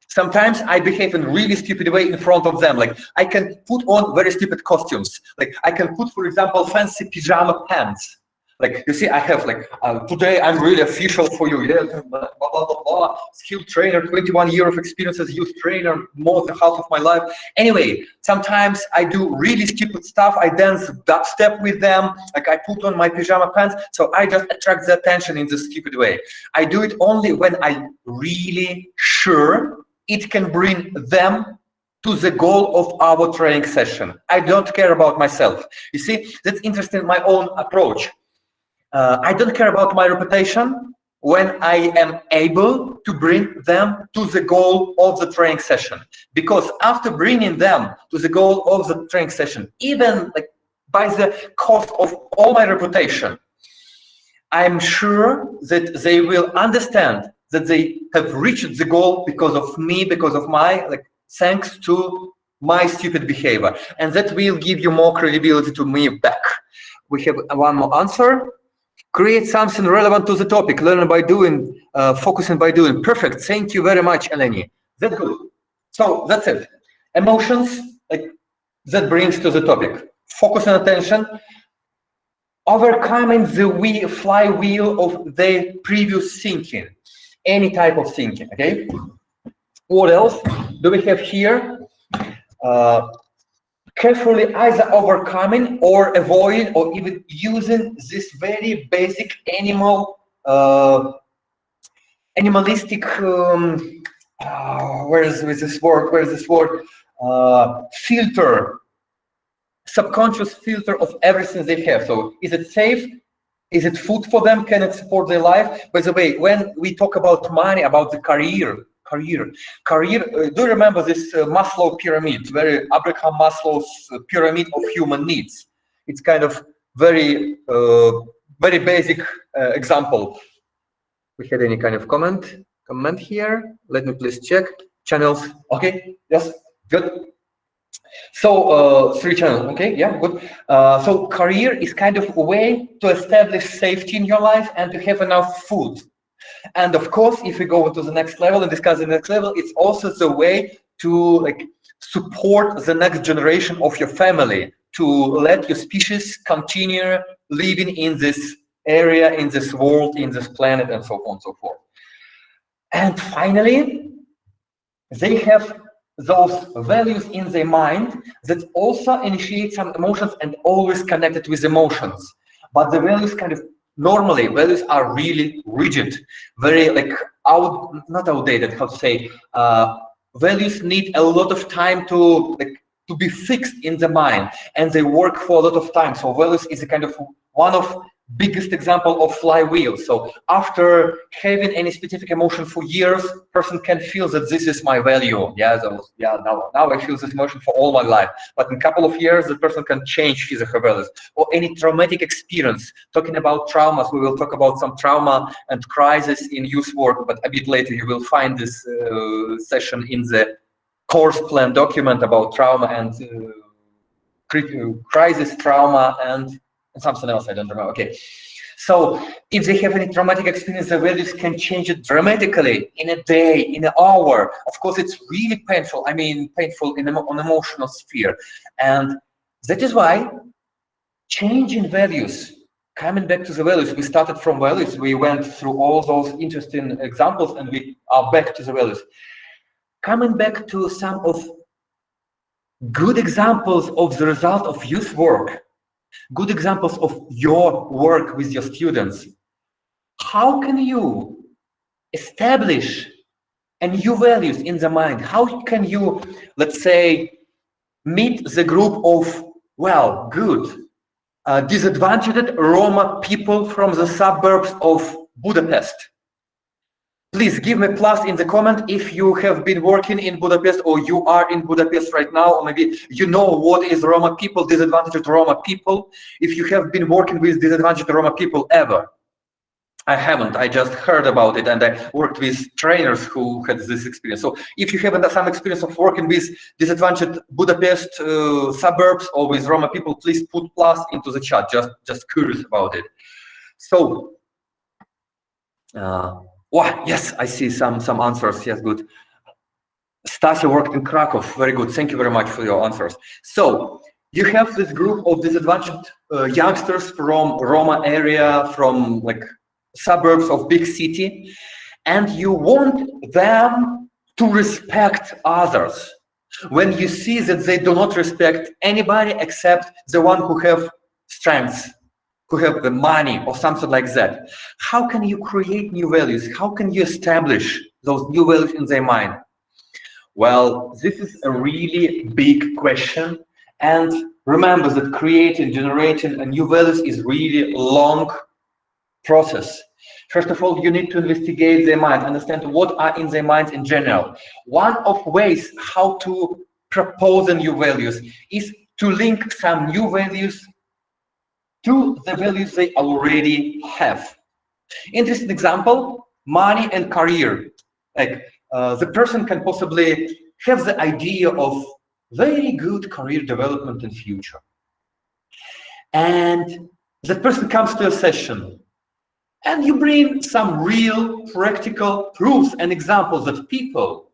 Sometimes I behave in really stupid way in front of them. Like I can put on very stupid costumes. Like I can put, for example, fancy pajama pants. Like you see, I have like today I'm really official for you. Yeah, blah blah blah blah. Skilled trainer, 21 years of experience as youth trainer, more than half of my life. Anyway, sometimes I do really stupid stuff. I dance dubstep with them. Like I put on my pajama pants, so I just attract the attention in this stupid way. I do it only when I'm really sure it can bring them to the goal of our training session. I don't care about myself. You see, that's interesting, my own approach. I don't care about my reputation when I am able to bring them to the goal of the training session. Because after bringing them to the goal of the training session, even like by the cost of all my reputation, I'm sure that they will understand that they have reached the goal because of me, because of my, like, thanks to my stupid behavior. And that will give you more credibility to me back. We have one more answer. Create something relevant to the topic, learning by doing, focusing by doing. Perfect, thank you very much, Eleni. That's good. So that's it. Emotions, like, that brings to the topic. Focus and attention. Overcoming the flywheel of the previous thinking. Any type of thinking, okay? What else do we have here? Carefully either overcoming or avoiding or even using this very basic animalistic, where is this word? Filter, subconscious filter of everything they have. So is it safe? Is it food for them? Can it support their life? By the way, when we talk about money, about the career, do you remember this Maslow pyramid, very Abraham Maslow's pyramid of human needs? It's kind of very basic example. We had any kind of comment here? Let me please check. Channels, okay, yes, good. So 3 channels, okay, yeah, good. So career is kind of a way to establish safety in your life and to have enough food. And of course, if we go to the next level and discuss the next level, it's also the way to like support the next generation of your family, to let your species continue living in this area, in this world, in this planet, and so on and so forth. And finally, they have those values in their mind that also initiate some emotions and always connected with emotions. But the values normally values are really rigid, very like not outdated, how to say, values need a lot of time to be fixed in the mind, and they work for a lot of time. So values is a one of biggest example of flywheel. So after having any specific emotion for years, person can feel that this is my value. Yeah, now I feel this emotion for all my life. But in a couple of years, the person can change his or her values. Or any traumatic experience. Talking about traumas, we will talk about some trauma and crisis in youth work, but a bit later you will find this session in the course plan document about trauma and crisis, trauma, and something else, I don't remember. Okay, so if they have any traumatic experience, the values can change it dramatically in a day, in an hour. Of course, it's really painful. I mean, painful on emotional sphere, and that is why changing values, coming back to the values, we started from values. We went through all those interesting examples, and we are back to the values. Coming back to some of good examples of the result of youth work. Good examples of your work with your students. How can you establish a new values in the mind? How can you, let's say, meet the group of, well, good, disadvantaged Roma people from the suburbs of Budapest? Please give me plus in the comment if you have been working in Budapest, or you are in Budapest right now, or maybe you know what is Roma people, disadvantaged Roma people. If you have been working with disadvantaged Roma people ever. I haven't, I just heard about it, and I worked with trainers who had this experience. So if you have some experience of working with disadvantaged Budapest suburbs or with Roma people, please put plus into the chat, just curious about it. So, wow, yes, I see some answers. Yes, good. Stasia worked in Krakow. Very good. Thank you very much for your answers. So you have this group of disadvantaged youngsters from Roma area, from like suburbs of big city, and you want them to respect others. When you see that they do not respect anybody except the one who have strengths, who have the money or something like that, how can you create new values? How can you establish those new values in their mind? Well, this is a really big question. And remember that creating, generating a new values is really a long process. First of all, you need to investigate their mind, understand what are in their minds in general. One of ways how to propose a new values is to link some new values to the values they already have. Interesting example, money and career. Like the person can possibly have the idea of very good career development in future. And the person comes to a session and you bring some real practical proofs and examples that people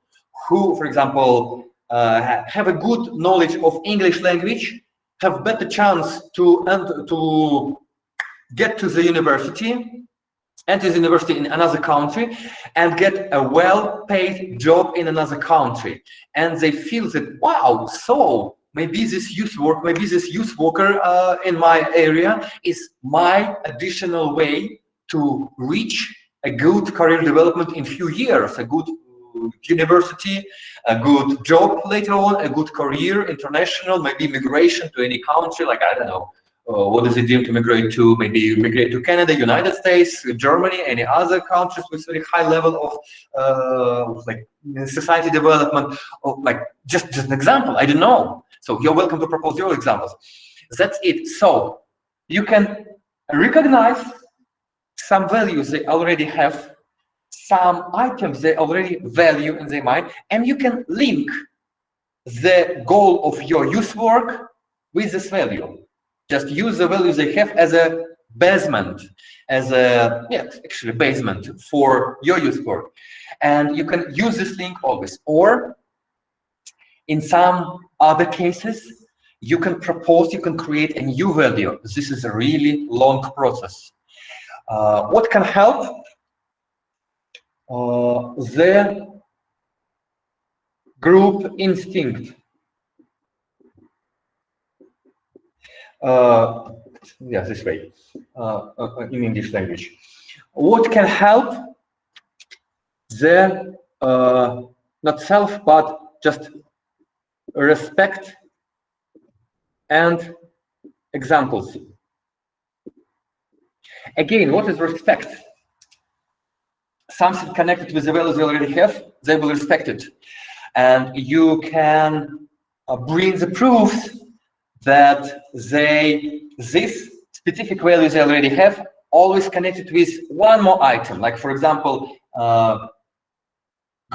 who, for example, have a good knowledge of English language have better chance to get to the university, enter the university in another country, and get a well-paid job in another country. And they feel that, wow, so maybe this youth worker in my area is my additional way to reach a good career development in few years, a good university, a good job later on, a good career, international, maybe migration to any country, like, I don't know, what does it mean to migrate to? Maybe migrate to Canada, United States, Germany, any other countries with very high level of like society development, or like just an example, I don't know. So you're welcome to propose your examples. That's it. So you can recognize some values they already have, some items they already value in their mind, and you can link the goal of your youth work with this value. Just use the values they have as a basement, as a, actually basement for your youth work. And you can use this link always. Or In some other cases, you can propose, you can create a new value. This is a really long process. What can help? The group instinct. Yeah, this way, in English language. What can help? The not self, but just respect and examples. Again, what is respect? Something connected with the values they already have, they will respect it. And you can bring the proofs that this specific values they already have, always connected with one more item. Like, for example,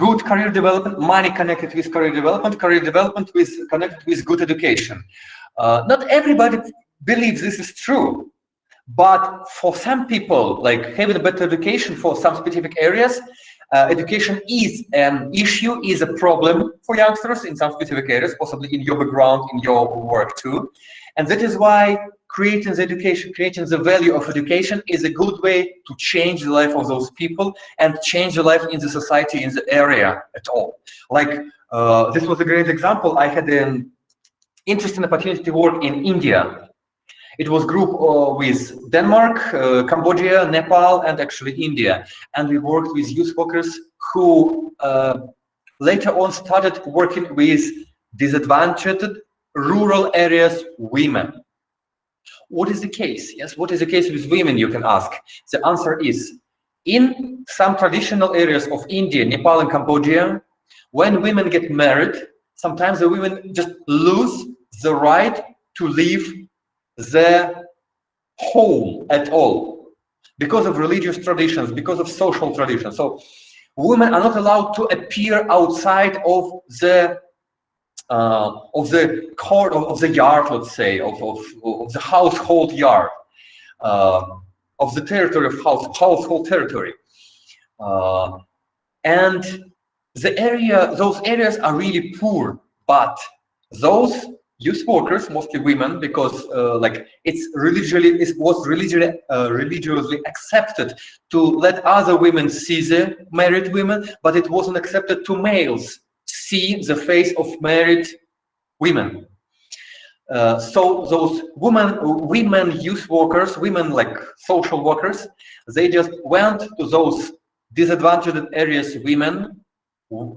good career development, money connected with career development with connected with good education. Not everybody believes this is true, but for some people, like having a better education for some specific areas, education is an issue, is a problem for youngsters in some specific areas, possibly in your background, in your work too. And that is why creating the education, creating the value of education is a good way to change the life of those people and change the life in the society, in the area at all. Like, this was a great example. I had an interesting opportunity to work in India. It was a group with Denmark, Cambodia, Nepal, and actually India. And we worked with youth workers who later on started working with disadvantaged rural areas women. What is the case? Yes, what is the case with women, you can ask. The answer is, in some traditional areas of India, Nepal, and Cambodia, when women get married, sometimes the women just lose the right to leave their home at all because of religious traditions, because of social traditions. So women are not allowed to appear outside of the court, of the yard, let's say, of the household yard, of the territory of household territory, and those areas are really poor. But those youth workers, mostly women, because like it was religiously accepted to let other women see the married women, but it wasn't accepted to males see the face of married women. So those women youth workers, women like social workers, they just went to those disadvantaged areas,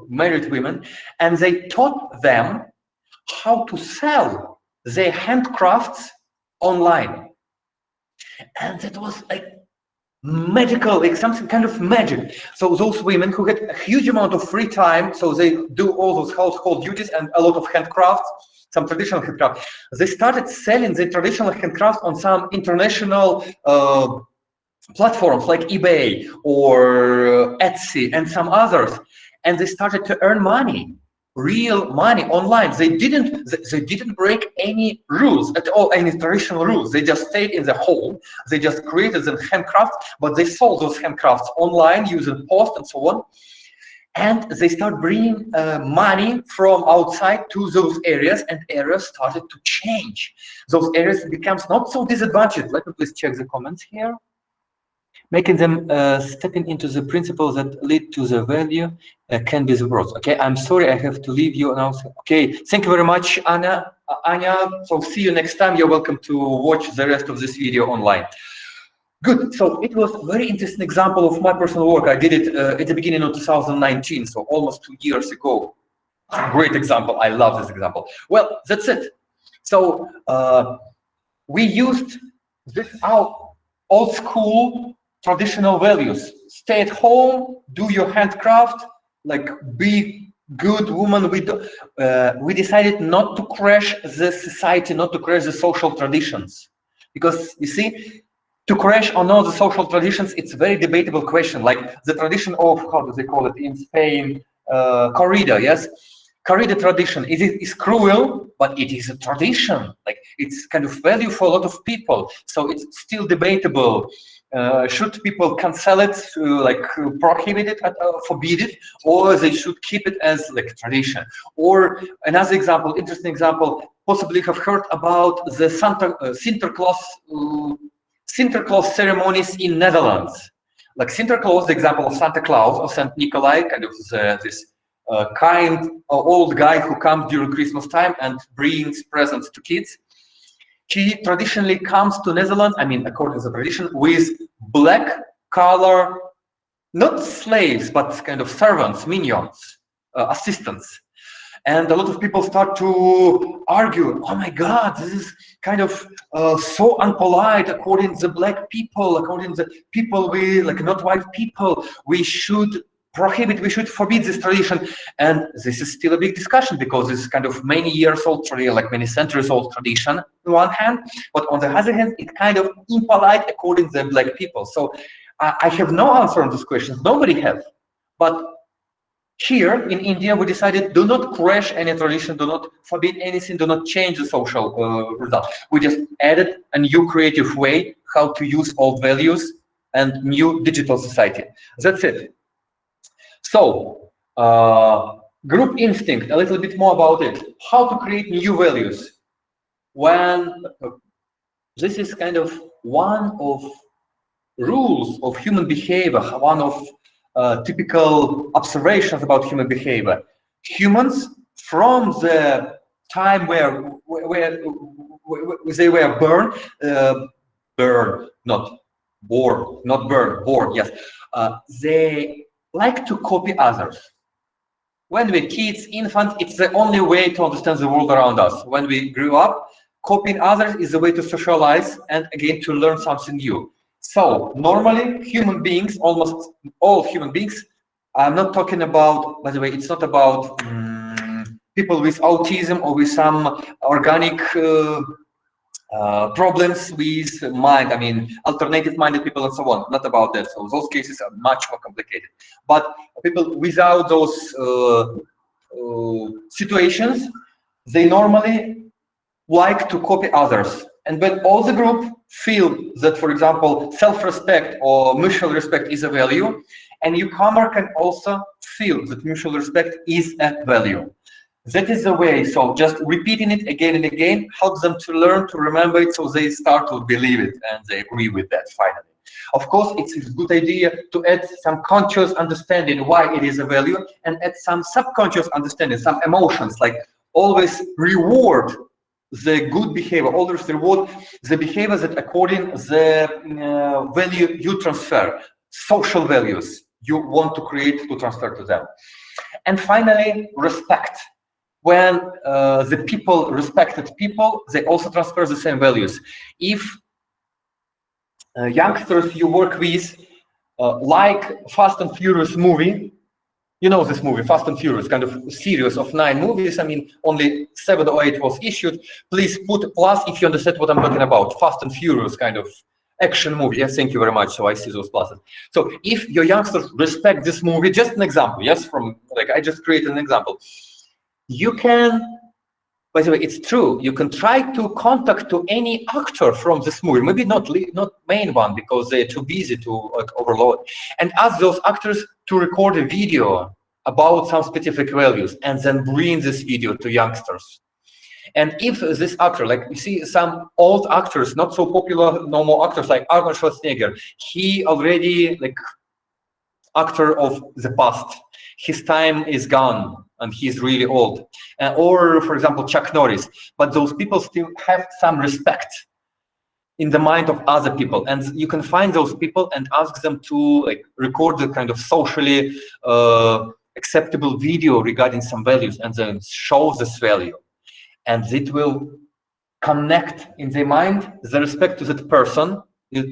married women, and they taught them how to sell their handcrafts online. And that was like magical, like something kind of magic. So those women who had a huge amount of free time, so they do all those household duties and a lot of handcrafts, some traditional handcraft, they started selling the traditional handcrafts on some international platforms like eBay or Etsy and some others, and they started to earn money, real money online. They didn't break any rules at all, any traditional rules. They just stayed in the home. They just created the handcrafts, but they sold those handcrafts online using post and so on. And they start bringing money from outside to those areas, and areas started to change. Those areas becomes not so disadvantaged. Let me please check the comments here. Making them stepping into the principles that lead to the value can be the growth. Okay, I'm sorry, I have to leave you now. Okay, thank you very much, Anya. So see you next time. You're welcome to watch the rest of this video online. Good. So it was a very interesting example of my personal work. I did it at the beginning of 2019, so almost 2 years ago. Great example. I love this example. Well, that's it. So we used this old school traditional values. Stay at home, do your handcraft, like be good woman. We decided not to crash the society, not to crash the social traditions, because you see, to crash or not the social traditions, it's a very debatable question. Like the tradition of, how do they call it in Spain, corrida, yes? Corrida tradition is cruel, but it is a tradition. Like it's kind of value for a lot of people. So it's still debatable Should people cancel it, like prohibit it, forbid it, or they should keep it as like tradition? Or another example, interesting example, possibly have heard about the Sinterklaas ceremonies in Netherlands. Like Sinterklaas, the example of Santa Claus or Saint Nikolai, kind of this kind old guy who comes during Christmas time and brings presents to kids. He traditionally comes to Netherlands, I mean, according to the tradition, with black color, not slaves, but kind of servants, minions, assistants. And a lot of people start to argue, oh my God, this is kind of so unpolite according to the black people, according to the people, we like not white people, we should prohibit, we should forbid this tradition. And this is still a big discussion because it's kind of many years old tradition, like many centuries old tradition on one hand, but on the other hand, it's kind of impolite according to the black people. So I have no answer on this question, nobody has. But here in India, we decided do not crash any tradition, do not forbid anything, do not change the social result. We just added a new creative way how to use old values and new digital society. That's it. So, group instinct, a little bit more about it. How to create new values. When this is kind of one of rules of human behavior, one of typical observations about human behavior. Humans, from the time where they were born, yes, they like to copy others. When we're kids, infants, it's the only way to understand the world around us. When we grew up, copying others is the way to socialize and again to learn something new. So normally human beings, almost all human beings, I'm not talking about, by the way, it's not about people with autism or with some organic problems with mind, I mean, alternative-minded people and so on, not about that. So those cases are much more complicated. But people without those situations, they normally like to copy others. And when all the group feel that, for example, self-respect or mutual respect is a value, and newcomer can also feel that mutual respect is a value. That is the way, so just repeating it again and again helps them to learn, to remember it, so they start to believe it and they agree with that finally. Of course, it's a good idea to add some conscious understanding why it is a value and add some subconscious understanding, some emotions, like always reward the good behavior, always reward the behavior that according the value you transfer, social values you want to create to transfer to them. And finally, respect. When the people respected people, they also transfer the same values. If youngsters you work with like Fast and Furious movie, you know this movie, Fast and Furious, kind of series of 9 movies. I mean, only 7 or 8 was issued. Please put plus if you understand what I'm talking about. Fast and Furious kind of action movie. Yes, thank you very much. So I see those pluses. So if your youngsters respect this movie, just an example, yes, from like I just created an example. You can, by the way, it's true. You can try to contact to any actor from this movie, maybe not main one because they're too busy to overload, and ask those actors to record a video about some specific values and then bring this video to youngsters. And if this actor, like you see some old actors, not so popular normal actors like Arnold Schwarzenegger, he already like actor of the past. His time is gone and he's really old. Or for example, Chuck Norris, but those people still have some respect in the mind of other people. And you can find those people and ask them to like record the kind of socially acceptable video regarding some values and then show this value. And it will connect in their mind the respect to that person,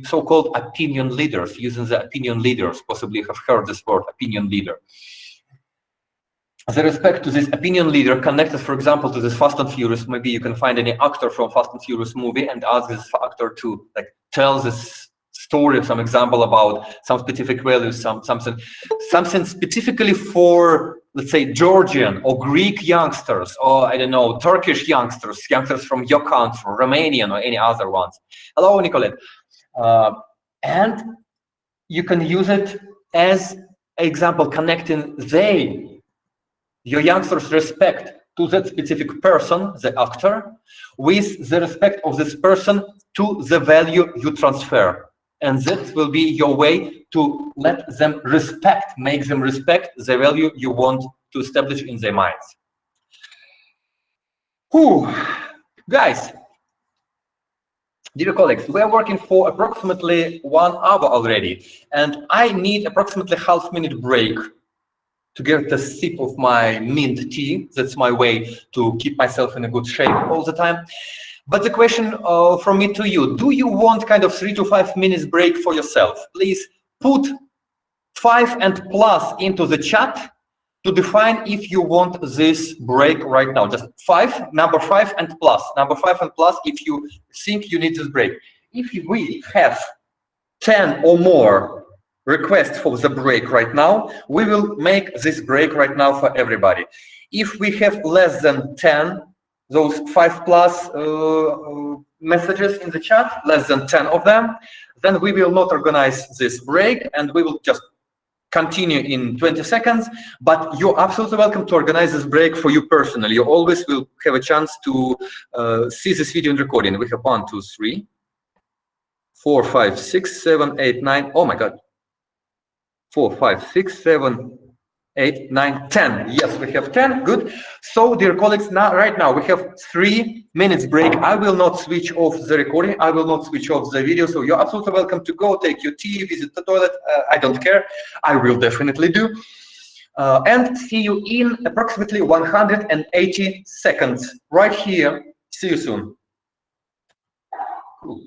so-called opinion leaders, using the opinion leaders, possibly have heard this word, opinion leader. The respect to this opinion leader connected, for example, to this Fast and Furious. Maybe you can find any actor from Fast and Furious movie and ask this actor to like tell this story, some example about some specific values, something specifically for, let's say, Georgian or Greek youngsters, or I don't know, Turkish youngsters from your country, Romanian or any other ones. Hello, Nicolette. and you can use it as example, connecting your youngsters' respect to that specific person, the actor, with the respect of this person to the value you transfer. And that will be your way to let them respect, make them respect the value you want to establish in their minds. Whew. Guys, dear colleagues, we are working for approximately 1 hour already, and I need approximately half-minute break to get a sip of my mint tea. That's my way to keep myself in a good shape all the time. But the question from me to you, do you want kind of 3 to 5 minutes break for yourself? Please put 5 and plus into the chat to define if you want this break right now. Just number 5 and plus. Number 5 and plus if you think you need this break. If we have 10 or more requests for the break right now, we will make this break right now for everybody. If we have less than 10, those 5 plus messages in the chat, less than 10 of them, then we will not organize this break and we will just continue in 20 seconds, but you're absolutely welcome to organize this break for you personally. You always will have a chance to see this video in recording. We have 1, 2, 3, 4, 5, 6, 7, 8, 9. Oh my God. 4, 5, 6, 7, 8, 9, 10. Yes, we have 10. Good. So, dear colleagues, right now we have 3 minutes break. I will not switch off the recording. I will not switch off the video. So you're absolutely welcome to go take your tea, visit the toilet. I don't care. I will definitely do. And see you in approximately 180 seconds. Right here. See you soon. Cool.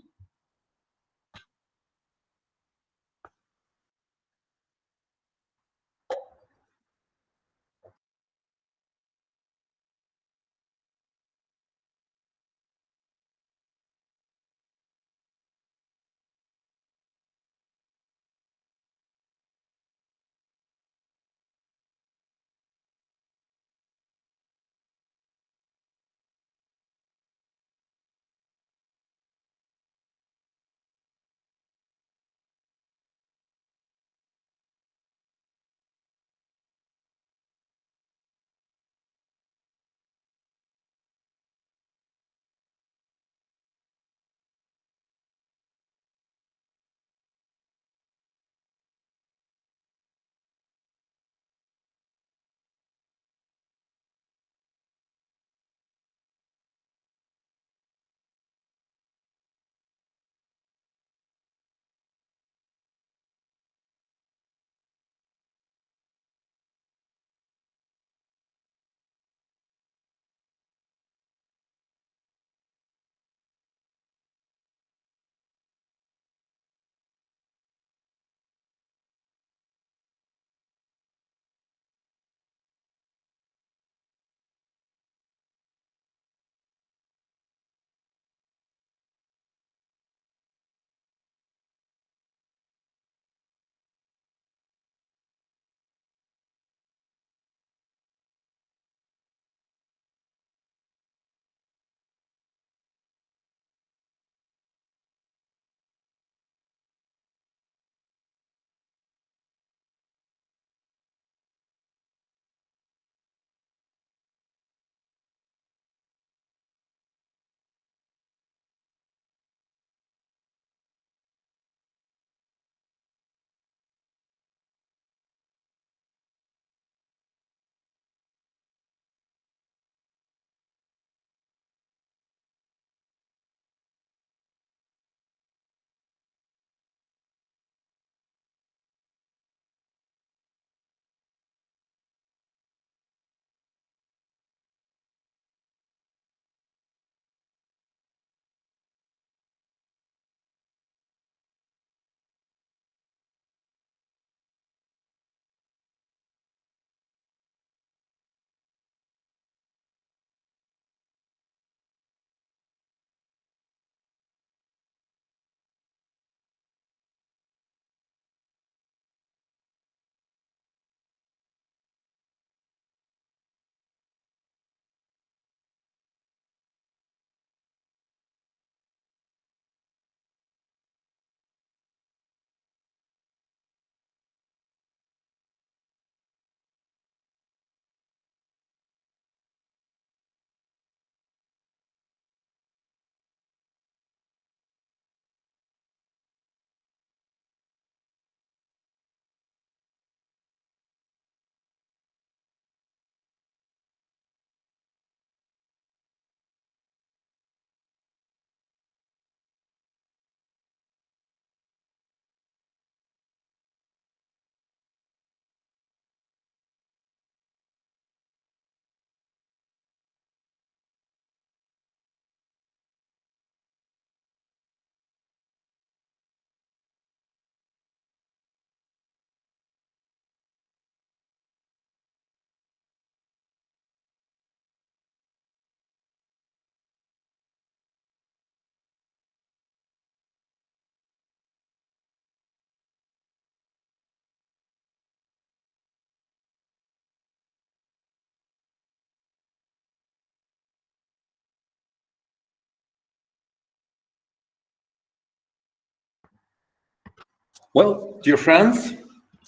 Well, dear friends,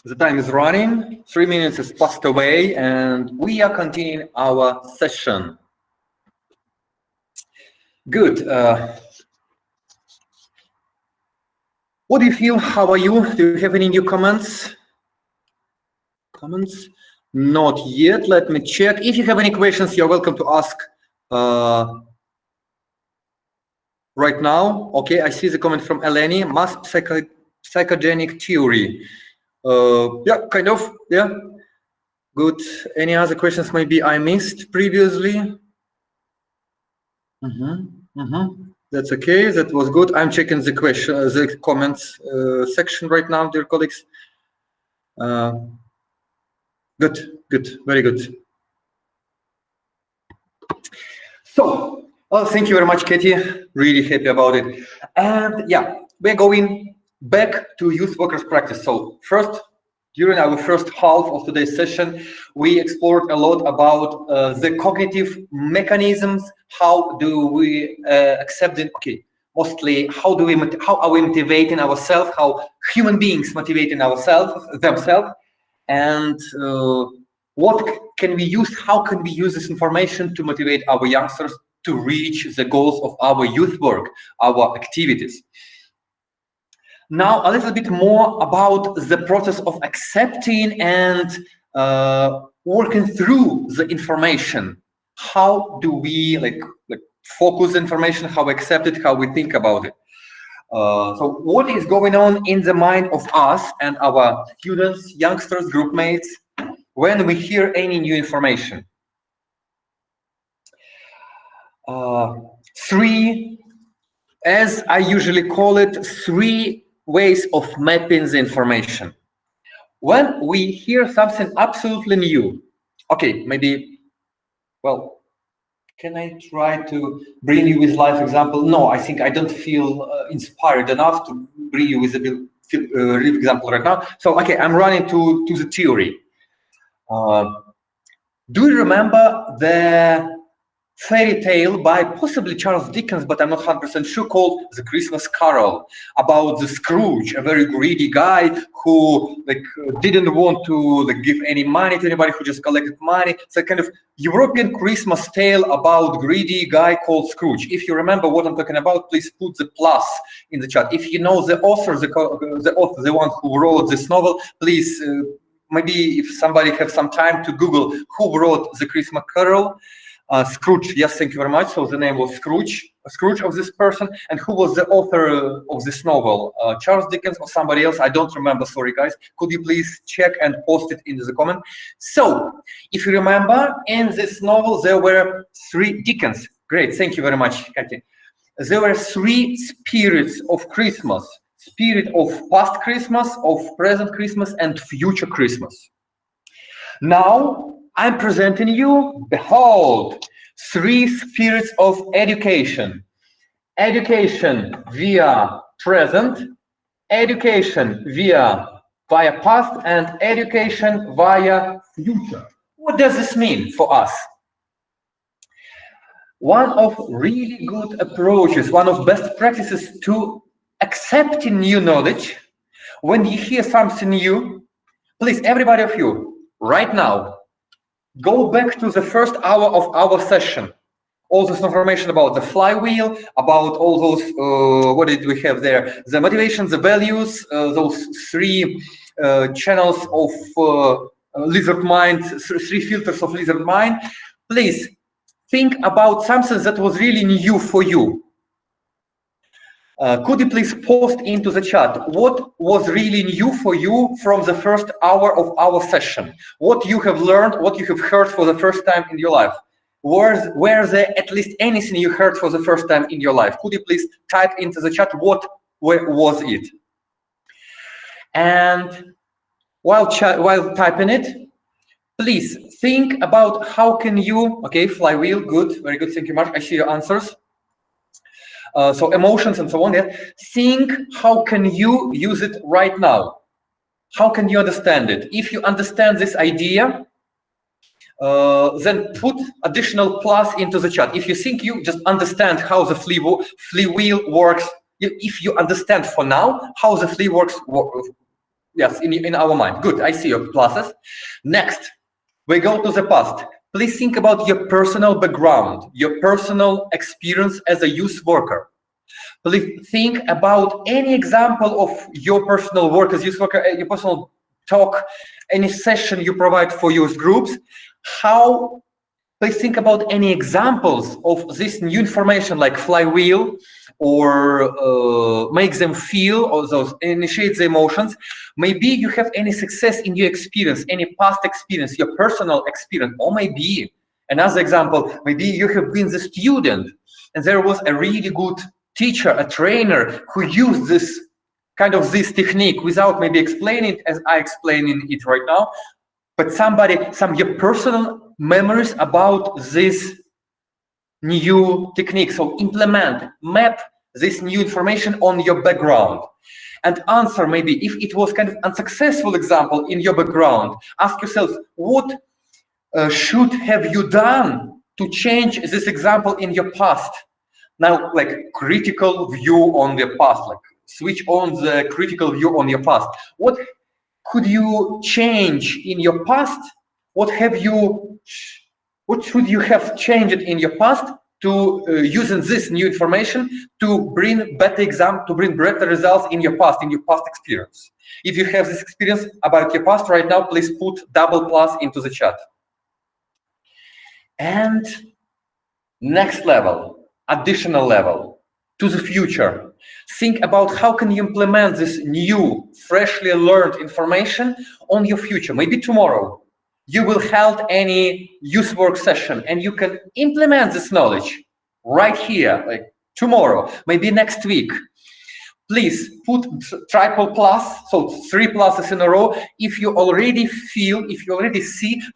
the time is running. 3 minutes has passed away, and we are continuing our session. Good. What do you feel? How are you? Do you have any new comments? Comments? Not yet. Let me check. If you have any questions, you're welcome to ask right now. Okay, I see the comment from Eleni. Mass psychogenic theory. Yeah, kind of. Yeah. Good. Any other questions maybe I missed previously? That's okay. That was good. I'm checking the question, the comments section right now, dear colleagues. Good, good, very good. So, well, thank you very much, Katie. Really happy about it. And yeah, we're going back to youth workers practice. So first, during our first half of today's session, we explored a lot about the cognitive mechanisms. How do we accept it? Okay, mostly how are we motivating ourselves? How human beings motivating themselves, and what can we use? How can we use this information to motivate our youngsters to reach the goals of our youth work, our activities? Now, a little bit more about the process of accepting and working through the information. How do we like focus information, how we accept it, how we think about it? So what is going on in the mind of us and our students, youngsters, group mates, when we hear any new information? Three, as I usually call it, 3 ways of mapping the information. When we hear something absolutely new, okay, maybe, well, can I try to bring you with live example? No, I think I don't feel inspired enough to bring you with a real example right now. So, okay, I'm running to the theory. Do you remember the fairy tale by possibly Charles Dickens, but I'm not 100% sure, called The Christmas Carol, about the Scrooge, a very greedy guy who didn't want to give any money to anybody, who just collected money. It's a kind of European Christmas tale about greedy guy called Scrooge. If you remember what I'm talking about, please put the plus in the chat. If you know the author, the one who wrote this novel, please, maybe if somebody has some time to Google who wrote The Christmas Carol. Scrooge, yes, thank you very much. So the name was Scrooge of this person. And who was the author of this novel? Charles Dickens or somebody else? I don't remember, sorry guys. Could you please check and post it in the comment? So, if you remember, in this novel there were 3 Dickens. Great, thank you very much, Kathy. There were 3 spirits of Christmas. Spirit of past Christmas, of present Christmas, and future Christmas. Now, I'm presenting you, behold, 3 spirits of education. Education via present, education via past, and education via future. What does this mean for us? One of really good approaches, one of best practices to accepting new knowledge, when you hear something new, please, everybody of you, right now, go back to the first hour of our session. All this information about the flywheel, about all those, what did we have there? The motivation, the values, those 3 channels of lizard mind, 3 filters of lizard mind. Please think about something that was really new for you. Could you please post into the chat what was really new for you from the first hour of our session? What you have learned, what you have heard for the first time in your life? Were there at least anything you heard for the first time in your life? Could you please type into the chat what was it? And while typing it, please think about how can you, okay, flywheel, good, very good, thank you, Mark. I see your answers. So emotions and so on, yeah. Think how can you use it right now? How can you understand it? If you understand this idea, then put additional plus into the chat. If you think you just understand how the flywheel works, if you understand for now how the flea works, yes, in our mind. Good, I see your pluses. Next, we go to the past. Please think about your personal background, your personal experience as a youth worker. Please think about any example of your personal work as youth worker, your personal talk, any session you provide for youth groups. Please think about any examples of this new information, like flywheel, or make them feel, or those initiate the emotions. Maybe you have any success in your experience, any past experience, your personal experience, or maybe another example, maybe you have been the student and there was a really good teacher, a trainer who used this this technique without maybe explaining it as I explaining it right now, but some your personal memories about this new technique. So implement, map this new information on your background, and answer maybe if it was unsuccessful example in your background. Ask yourself, what should have you done to change this example in your past? Now, like critical view on the past, like switch on the critical view on your past. What could you change in your past? What should you have changed in your past to using this new information to bring better results in your past experience? If you have this experience about your past right now, please put double plus into the chat. And next level, additional level, to the future. Think about how can you implement this new, freshly learned information on your future. Maybe tomorrow you will hold any youth work session and you can implement this knowledge right here, like tomorrow, maybe next week. Please put triple plus, so 3 pluses in a row, if you already see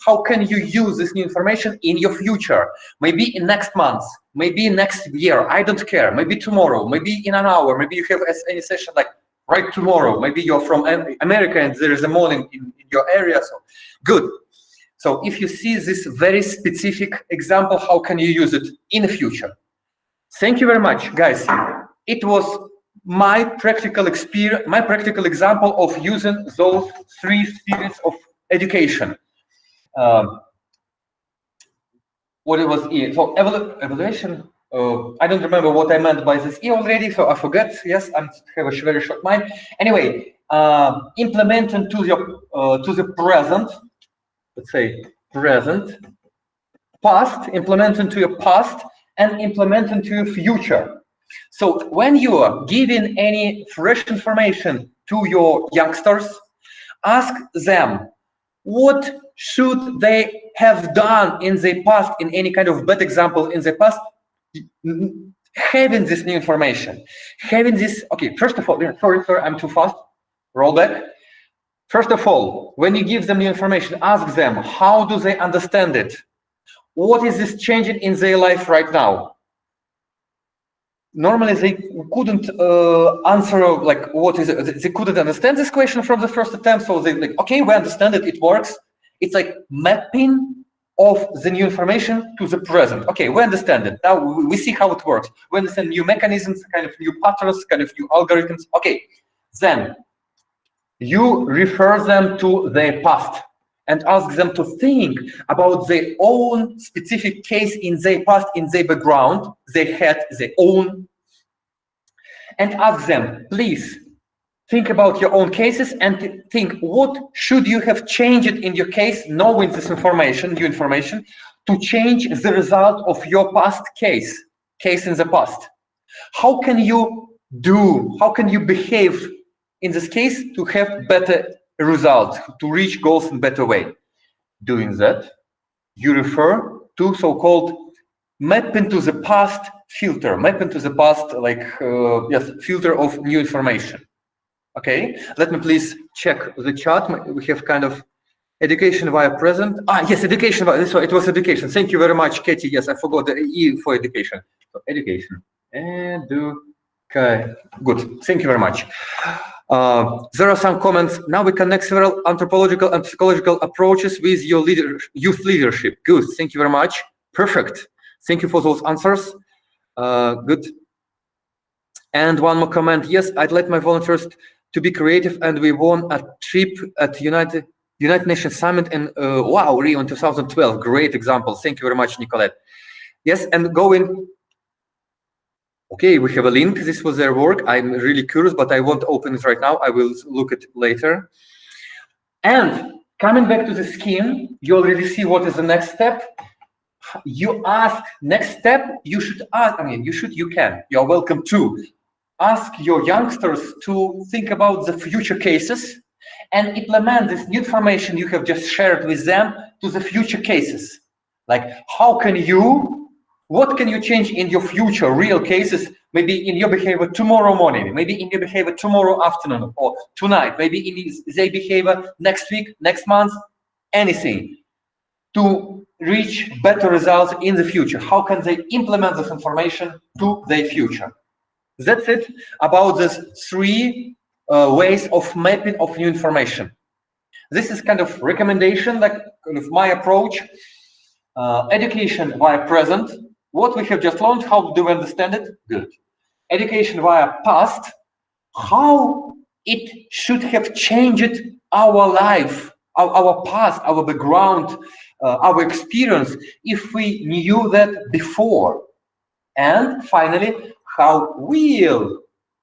how can you use this new information in your future. Maybe in next month, maybe next year, I don't care. Maybe tomorrow, maybe in an hour, maybe you have any session like right tomorrow. Maybe you're from America and there is a morning in your area, so good. So if you see this very specific example, how can you use it in the future? Thank you very much, guys. It was my practical experience, my practical example of using those 3 spheres of education. What it was E. So evaluation. I don't remember what I meant by this E already, so I forget. Yes, I have a very short mind. Anyway, implementing to the present. Let's say present, past, implementing to your past, and implementing to your future. So when you are giving any fresh information to your youngsters, ask them what should they have done in the past, in any kind of bad example in the past, having this new information, having this. Okay, first of all, sorry, I'm too fast. Roll back. First of all, when you give them new information, ask them how do they understand it. What is this changing in their life right now? Normally they couldn't answer like what is it? They couldn't understand this question from the first attempt, so they like, okay, we understand it, it works. It's like mapping of the new information to the present. Okay, we understand it. Now we see how it works. We understand new mechanisms, kind of new patterns, kind of new algorithms. Okay, then you refer them to their past and ask them to think about their own specific case in their past, in their background. They had their own. And ask them, please, think about your own cases and think, what should you have changed in your case, knowing this information, new information, to change the result of your past case in the past? How can you behave in this case to have better results, to reach goals in better way? Doing that, you refer to so-called map into the past filter, map into the past, like yes, filter of new information. Okay, let me please check the chat. We have kind of education via present. Yes, education. So it was education. Thank you very much, Katie. Yes, I forgot the E for education. So education. Okay, good. Thank you very much. There are some comments. Now we connect several anthropological and psychological approaches with your youth leadership. Good. Thank you very much. Perfect. Thank you for those answers. Good. And one more comment. Yes, I'd like my volunteers to be creative, and we won a trip at United Nations Summit in wow, Rio in 2012. Great example. Thank you very much, Nicolette. Yes, and going. Okay, we have a link. This was their work. I'm really curious, but I won't open it right now. I will look at it later. And coming back to the scheme, you already see what is the next step. You ask next step. You should ask. I mean, you can. You are welcome to ask your youngsters to think about the future cases and implement this new information you have just shared with them to the future cases. Like, how can you, what can you change in your future real cases, maybe in your behavior tomorrow morning, maybe in your behavior tomorrow afternoon or tonight, maybe in their behavior next week, next month, anything, to reach better results in the future. How can they implement this information to their future? That's it about these three ways of mapping of new information. This is kind of recommendation, like kind of my approach. Education via present. What we have just learned, how do we understand it? Good. Education via past. How it should have changed our life, our past, our background, our experience, if we knew that before. And finally, how will,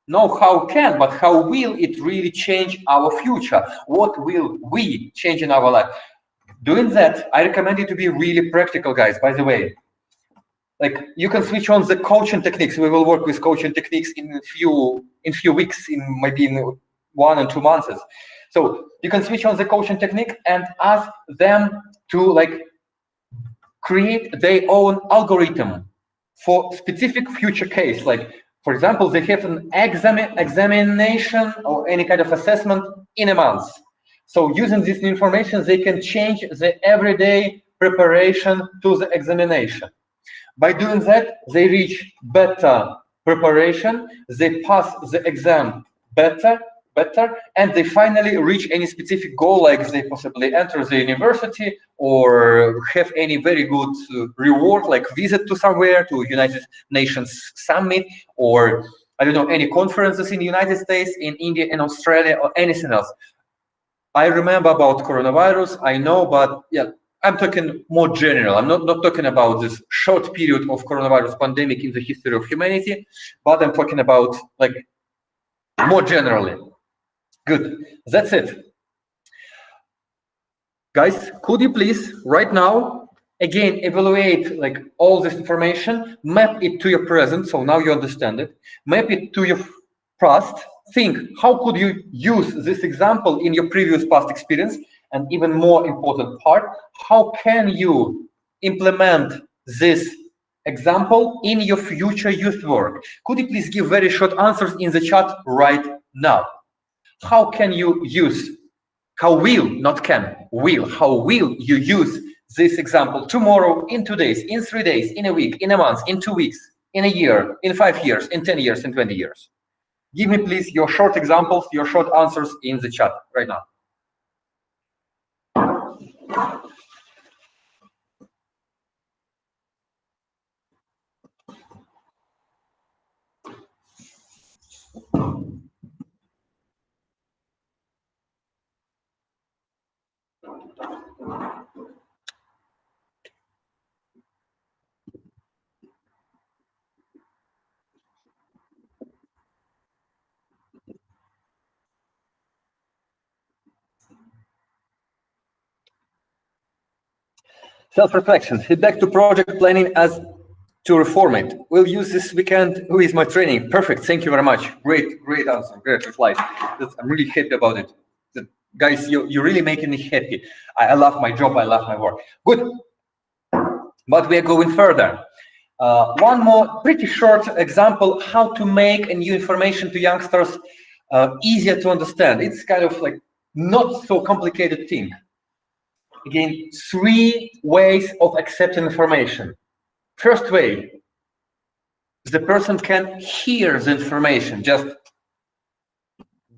no how can, but how will it really change our future? What will we change in our life? Doing that, I recommend you to be really practical, guys, by the way. Like, you can switch on the coaching techniques. We will work with coaching techniques in a few weeks, maybe in 1 and 2 months. So you can switch on the coaching technique and ask them to like create their own algorithm for specific future case. Like, for example, they have an examination or any kind of assessment in a month. So using this new information, they can change the everyday preparation to the examination. By doing that, they reach better preparation, they pass the exam better, and they finally reach any specific goal, like they possibly enter the university or have any very good reward, like visit to somewhere, to United Nations Summit, or I don't know, any conferences in the United States, in India, in Australia, or anything else. I remember about coronavirus, I know, but yeah, I'm talking more general. I'm not talking about this short period of coronavirus pandemic in the history of humanity, but I'm talking about like more generally. Good, that's it. Guys, could you please right now, again, evaluate like all this information, map it to your present, so now you understand it, map it to your past, think, how could you use this example in your previous past experience? And even more important part, how can you implement this example in your future youth work? Could you please give very short answers in the chat right now? How can you use, how will, not can, will, how will you use this example tomorrow, in 2 days, in 3 days, in a week, in a month, in 2 weeks, in a year, in 5 years, in 10 years, in 20 years? Give me please your short examples, your short answers in the chat right now. Self-reflection, feedback to project planning as to reform it. We'll use this weekend with my training. Perfect, thank you very much. Great answer, great reply. I'm really happy about it. Guys, you're really making me happy. I love my job, I love my work. Good, but we are going further. One more pretty short example, how to make a new information to youngsters easier to understand. It's kind of like not so complicated thing. Again, 3 ways of accepting information. First way, the person can hear the information, just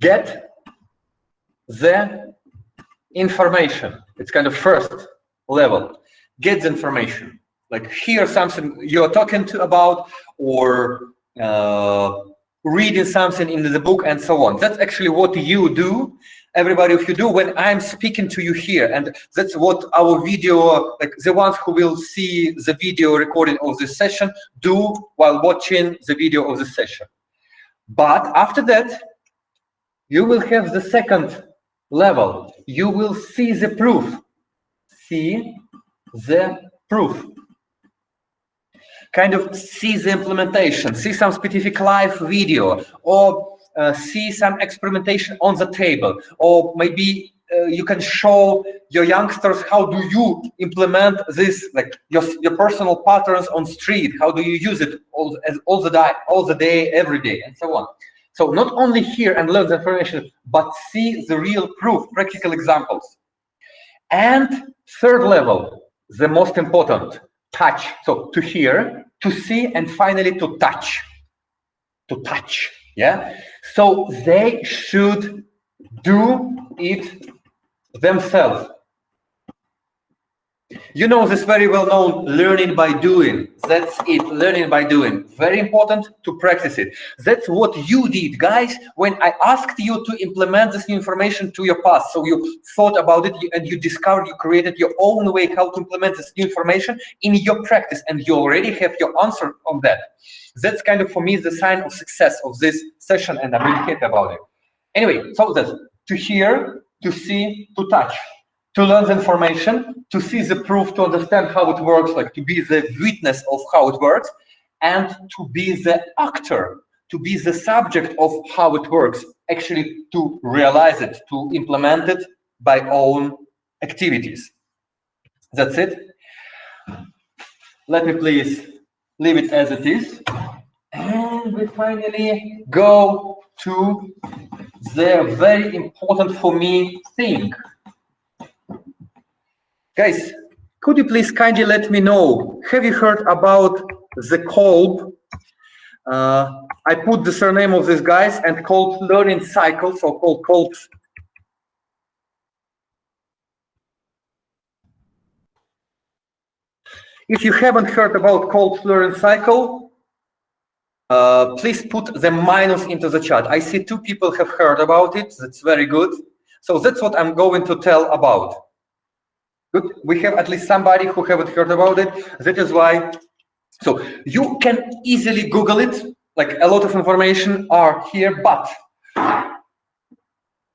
get the information. It's kind of first level. Get the information, like hear something you're talking about, or reading something in the book and so on. That's actually what you do, everybody of you do when I'm speaking to you here. And that's what our video, like the ones who will see the video recording of this session, do while watching the video of the session. But after that, you will have the second level. You will see the proof. See the proof. Kind of see the implementation, see some specific live video, or see some experimentation on the table, or maybe you can show your youngsters how do you implement this, like your personal patterns on street, how do you use it all the day, every day, and so on. So not only hear and learn the information, but see the real proof, practical examples. And third level, the most important, touch. So to hear, to see, and finally to touch. To touch, yeah? So they should do it themselves. You know this very well known learning by doing. That's it, learning by doing. Very important to practice it. That's what you did, guys, when I asked you to implement this new information to your past. So you thought about it and you discovered, you created your own way how to implement this new information in your practice, and you already have your answer on that. That's kind of, for me, the sign of success of this session, and I'm really happy about it. Anyway, so that's to hear, to see, to touch. To learn the information, to see the proof, to understand how it works, like to be the witness of how it works, and to be the actor, to be the subject of how it works, actually to realize it, to implement it by own activities. That's it. Let me please leave it as it is. And we finally go to the very important for me thing. Guys, could you please kindly let me know, have you heard about the Kolb? I put the surname of these guys and called learning cycles, or called Kolbs. If you haven't heard about Kolb's learning cycle, please put the minus into the chat. I see 2 people have heard about it. That's very good. So that's what I'm going to tell about. Good. We have at least somebody who haven't heard about it. That is why. So you can easily Google it. Like a lot of information are here, but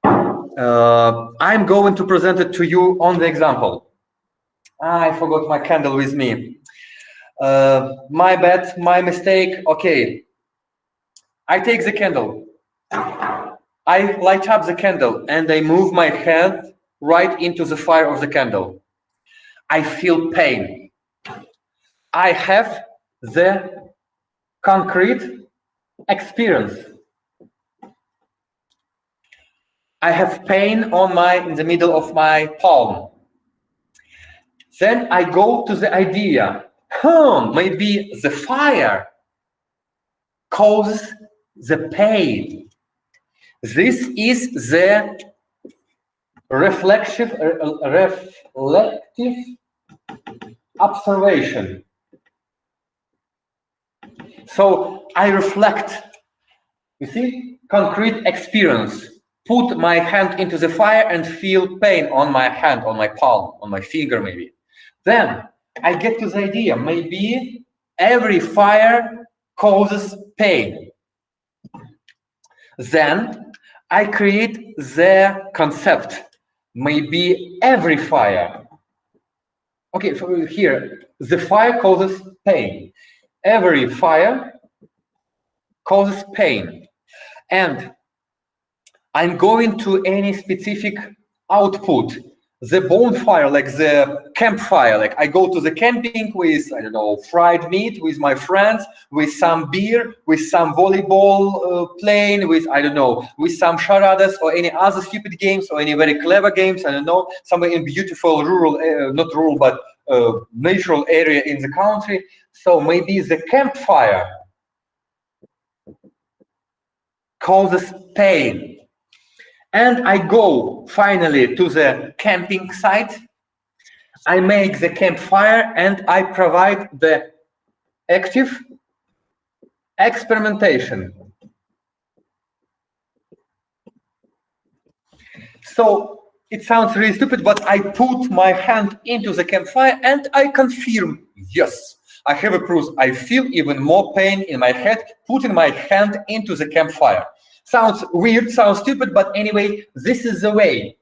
I'm going to present it to you on the example. I forgot my candle with me. My bad, my mistake. Okay. I take the candle. I light up the candle and I move my hand right into the fire of the candle. I feel pain. I have the concrete experience. I have pain on in the middle of my palm. Then I go to the idea, maybe the fire causes the pain. This is the reflective observation. So I reflect, you see, concrete experience. Put my hand into the fire and feel pain on my hand, on my palm, on my finger maybe. Then I get to the idea, maybe every fire causes pain. Then I create the concept, maybe every fire. Okay, so here, the fire causes pain. Every fire causes pain. And I'm going to any specific output. The bonfire, like the campfire, like I go to the camping with, I don't know, fried meat with my friends, with some beer, with some volleyball playing, with, I don't know, with some charadas or any other stupid games or any very clever games, I don't know, somewhere in beautiful rural, not rural, but natural area in the country. So maybe the campfire causes pain. And I go finally to the camping site. I make the campfire and I provide the active experimentation. So it sounds really stupid, but I put my hand into the campfire and I confirm, yes, I have a proof. I feel even more pain in my head putting my hand into the campfire. Sounds weird, sounds stupid, but anyway, this is the way.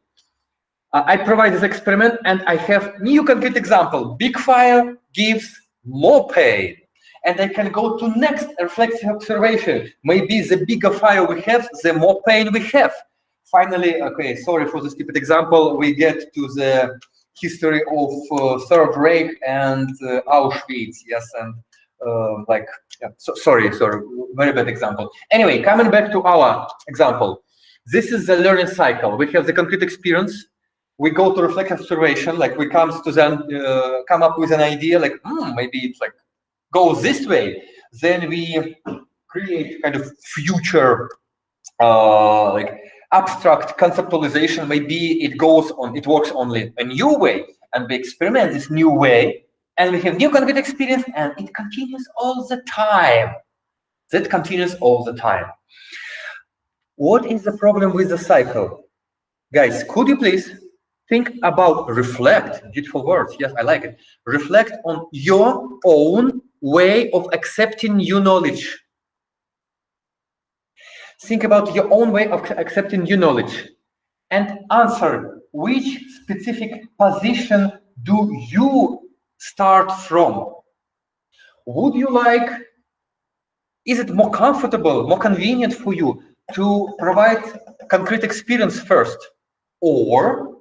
I provide this experiment and I have new concrete example. Big fire gives more pain. And I can go to next reflexive observation. Maybe the bigger fire we have, the more pain we have. Finally, okay, sorry for the stupid example, we get to the history of Third Reich and Auschwitz, yes, and sorry, very bad example. Anyway, coming back to our example, this is the learning cycle. We have the concrete experience, we go to reflective observation, like we come up with an idea, like maybe it's like goes this way. Then we create kind of future like abstract conceptualization. Maybe it works only a new way, and we experiment this new way, and we have new concrete experience, and it continues all the time. That continues all the time. What is the problem with the cycle? Guys, could you please think about reflect, beautiful words, yes, I like it. Reflect on your own way of accepting new knowledge. Think about your own way of accepting new knowledge and answer, which specific position do you start from? Would you like, is it more comfortable, more convenient for you to provide concrete experience first? Or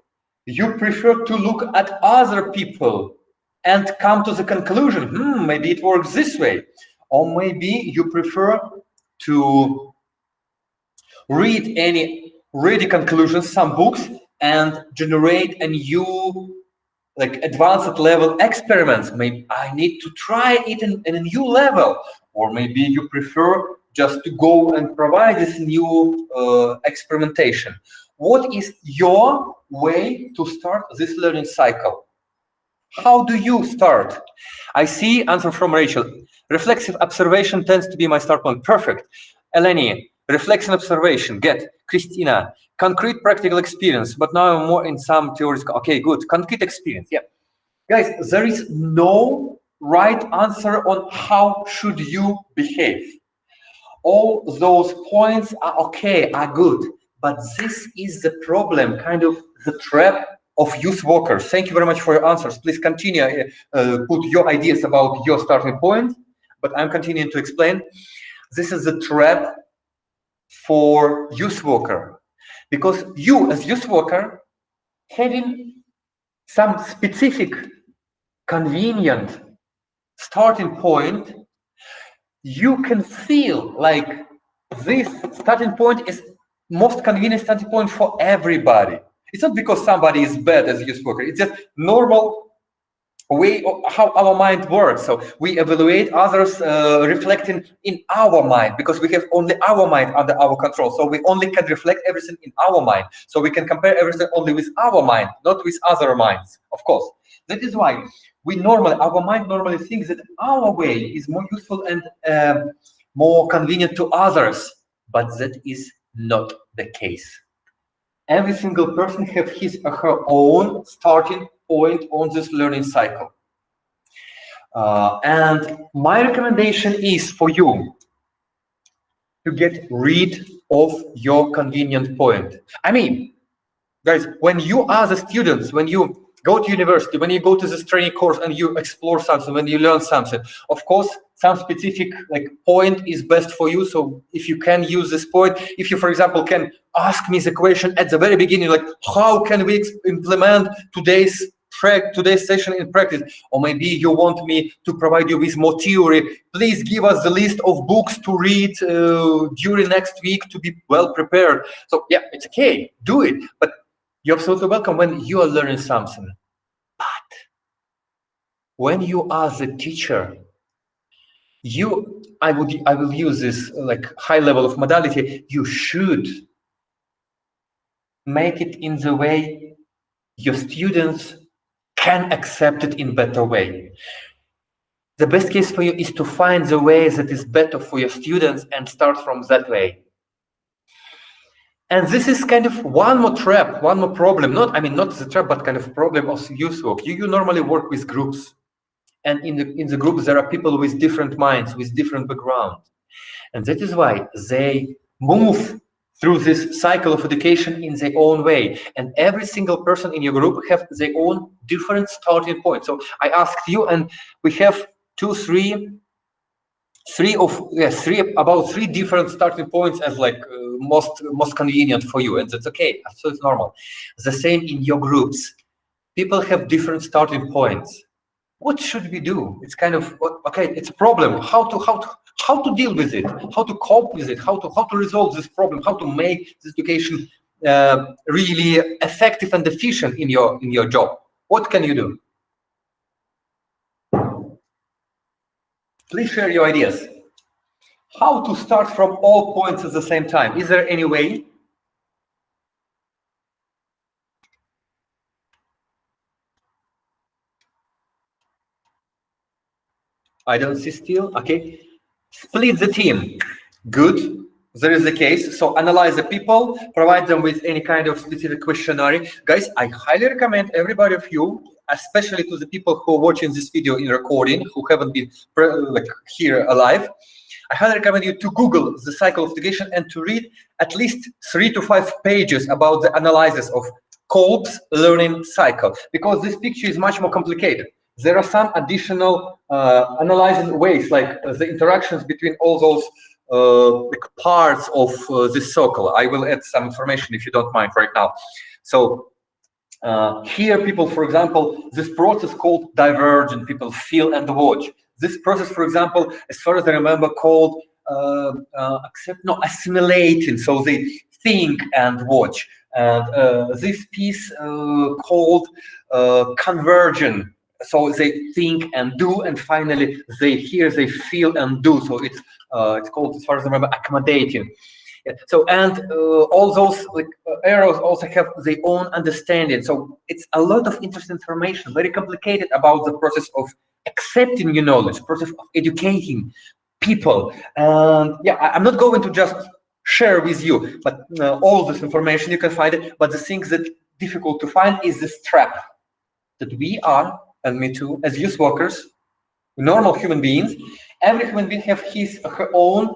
you prefer to look at other people and come to the conclusion, maybe it works this way. Or maybe you prefer to read any ready conclusions, some books, and generate a new, like advanced level experiments. Maybe I need to try it in a new level. Or maybe you prefer just to go and provide this new experimentation. What is your way to start this learning cycle? How do you start? I see answer from Rachel. Reflexive observation tends to be my start point. Perfect. Eleni, reflection observation. Get. Christina, concrete practical experience, but now I'm more in some theoretical. Okay, good. Concrete experience. Yeah. Guys, there is no right answer on how should you behave. All those points are okay, are good. But this is the problem, kind of the trap of youth workers. Thank you very much for your answers. Please continue, put your ideas about your starting point, but I'm continuing to explain. This is the trap for youth worker, because you as youth worker, having some specific convenient starting point, you can feel like this starting point is most convenient starting point for everybody. It's not because somebody is bad as a youth worker. It's just normal way of how our mind works. So we evaluate others reflecting in our mind, because we have only our mind under our control. So we only can reflect everything in our mind. So we can compare everything only with our mind, not with other minds, of course. That is why our mind normally thinks that our way is more useful and more convenient to others, but that is not the case. Every single person has his or her own starting point on this learning cycle. And my recommendation is for you to get rid of your convenient point. I mean, guys, when you are the students, when you go to university, when you go to this training course and you explore something, when you learn something, of course, some specific point is best for you. So if you can use this point, if you, for example, can ask me the question at the very beginning, like, how can we implement today's session in practice? Or maybe you want me to provide you with more theory. Please give us the list of books to read during next week to be well prepared. So yeah, it's okay, do it. But you're absolutely welcome when you are learning something. But when you are the teacher, I will use this high level of modality. You should make it in the way your students can accept it in better way. The best case for you is to find the way that is better for your students and start from that way. And this is kind of one more trap, one more problem. Not the trap, but kind of problem of youth work. You normally work with groups, and in the groups there are people with different minds, with different background, and that is why they move through this cycle of education in their own way. And every single person in your group have their own different starting point. So I asked you, and we have about three different starting points as like most convenient for you, and that's okay, absolutely normal. The same in your groups. People have different starting points. What should we do? It's kind of okay. It's a problem. How to deal with it? How to cope with it? How to resolve this problem? How to make this education really effective and efficient in your job? What can you do? Please share your ideas. How to start from all points at the same time? Is there any way? I don't see still. Okay. Split the team. Good. There is the case. So analyze the people, provide them with any kind of specific questionnaire. Guys, I highly recommend everybody of you, especially to the people who are watching this video in recording, who haven't been like here alive. I highly recommend you to Google the cycle of education and to read at least 3 to 5 pages about the analysis of Kolb's learning cycle, because this picture is much more complicated. There are some additional analyzing ways, like the interactions between all those parts of this circle. I will add some information if you don't mind right now. So here people, for example, this process called divergent, people feel and watch. This process, for example, as far as I remember, called assimilating. So they think and watch. And this piece called convergent. So they think and do, and finally they hear, they feel and do. So it's called, as far as I remember, accommodating. Yeah. So and all those arrows also have their own understanding. So it's a lot of interesting information, very complicated about the process of accepting new knowledge, process of educating people. And yeah, I'm not going to just share with you, but all this information you can find it. But the things that difficult to find is this trap that we are, and me too, as youth workers, normal human beings. Every human being have his or her own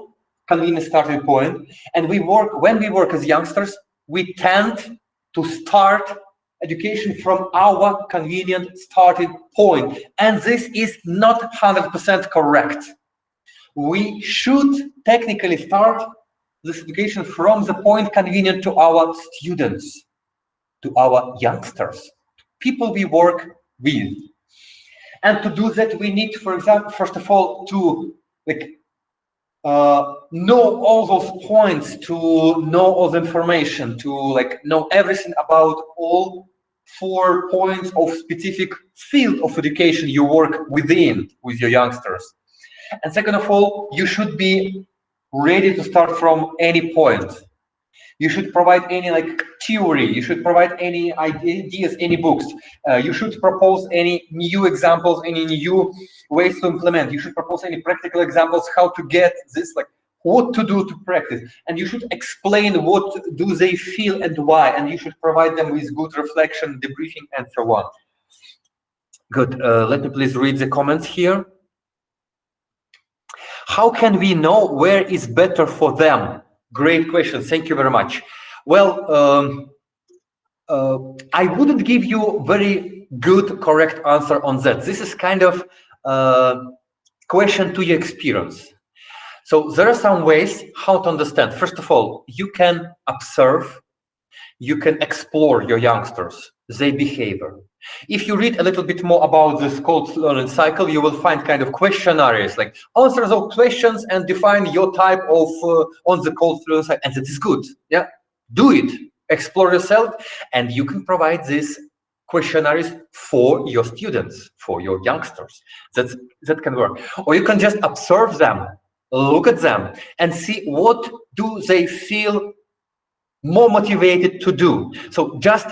convenient starting point, and when we work as youngsters, we tend to start education from our convenient starting point, and this is not 100% correct. We should technically start this education from the point convenient to our students, to our youngsters, people we work with. And to do that, we need, for example, first of all, to know all those points, to know all the information, to know everything about all 4 points of specific field of education you work within with your youngsters. And second of all, you should be ready to start from any point. You should provide any theory, you should provide any ideas, any books. You should propose any new examples, any new ways to implement. You should propose any practical examples, how to get this, what to do to practice. And you should explain what do they feel and why. And you should provide them with good reflection, debriefing, and so on. Good. Let me please read the comments here. How can we know where is better for them? Great question. Thank you very much. Well, I wouldn't give you very good, correct answer on that. This is kind of question to your experience. So there are some ways how to understand. First of all, you can observe, you can explore your youngsters, their behavior. If you read a little bit more about this Kolb's learning cycle, you will find kind of questionnaires, like answer those questions and define your type of on the Kolb's learning cycle, and that is good. Yeah, do it, explore yourself, and you can provide these questionnaires for your students, for your youngsters. That can work. Or you can just observe them, look at them, and see what do they feel more motivated to do. So just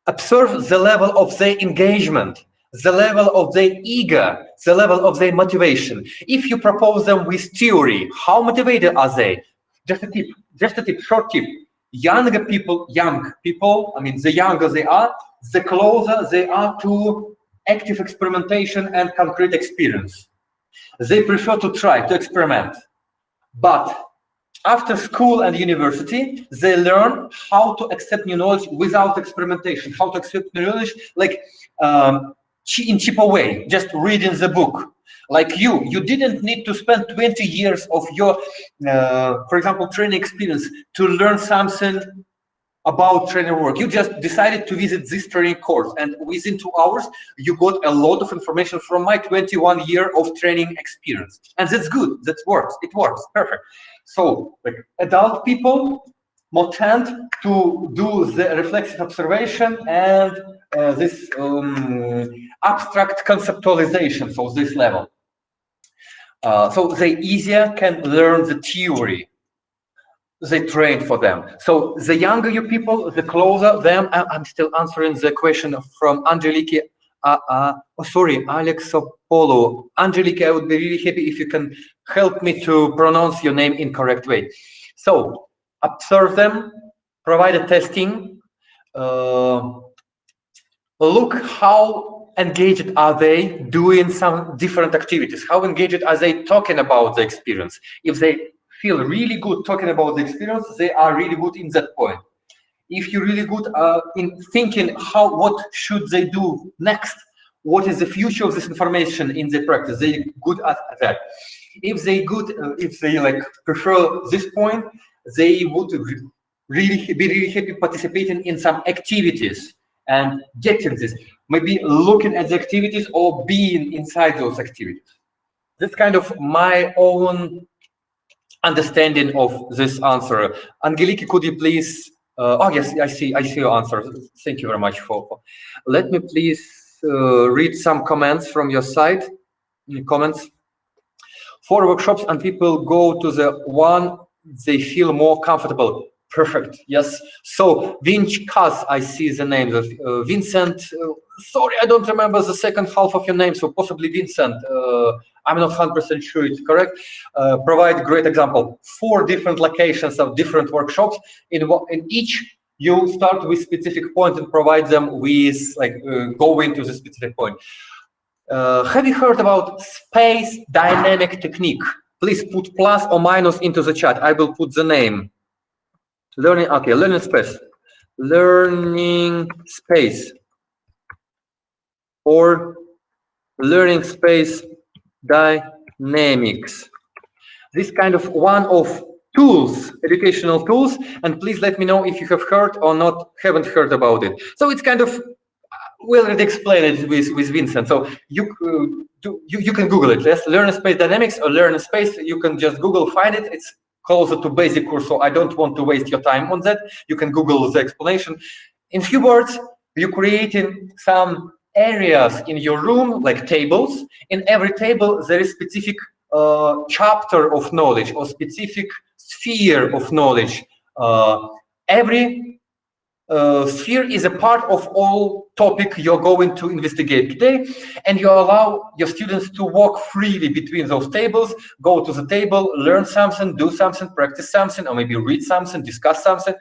observe the level of their engagement, the level of their ego, the level of their motivation. If you propose them with theory, how motivated are they? Just a tip, short tip. young people, I mean, the younger they are, the closer they are to active experimentation and concrete experience. They prefer to try, to experiment. But after school and university, they learn how to accept new knowledge without experimentation, how to accept new knowledge like in cheaper way, just reading the book. Like you didn't need to spend 20 years of your, for example, training experience to learn something about training work. You just decided to visit this training course, and within 2 hours, you got a lot of information from my 21 year of training experience. And that's good, that works, it works, perfect. So like adult people more tend to do the reflexive observation and this abstract conceptualization, so this level. So they easier can learn the theory. They train for them. So the younger you people, the closer them. I'm still answering the question from Angeliki. Alex Apollo. Angeliki, I would be really happy if you can help me to pronounce your name in correct way. So observe them, provide a testing, look how engaged are they doing some different activities, how engaged are they talking about the experience. If they feel really good talking about the experience, they are really good in that point. If you're really good in thinking what should they do next, what is the future of this information in the practice, they're good at that. If they like prefer this point, they would be really happy participating in some activities and getting this, maybe looking at the activities or being inside those activities. That's kind of my own understanding of this answer. Angeliki, could you please? Oh yes, I see your answer. Thank you very much for. Let me please read some comments from your side. Comments. For workshops and people go to the one they feel more comfortable. Perfect. Yes. So Vinch Kaz, I see the name of Vincent. Sorry, I don't remember the second half of your name. So possibly Vincent. I'm not 100% sure it's correct. Provide great example. 4 different locations of different workshops. In each, you start with specific point and provide them with going to the specific point. Have you heard about space dynamic technique? Please put plus or minus into the chat. I will put the name. Learning space. Learning space. Or learning space dynamics. This kind of one of tools, educational tools, and please let me know if you have heard or haven't heard about it. So it's kind of, we already explained it with Vincent. So you can Google it. Yes, learning space dynamics or learning space. You can just Google, find it. It's closer to basic course, so I don't want to waste your time on that. You can Google the explanation. In few words, you're creating some areas in your room, like tables. In every table, there is specific chapter of knowledge or specific sphere of knowledge. Every sphere is a part of all topic you're going to investigate today, and you allow your students to walk freely between those tables, go to the table, learn something, do something, practice something, or maybe read something, discuss something,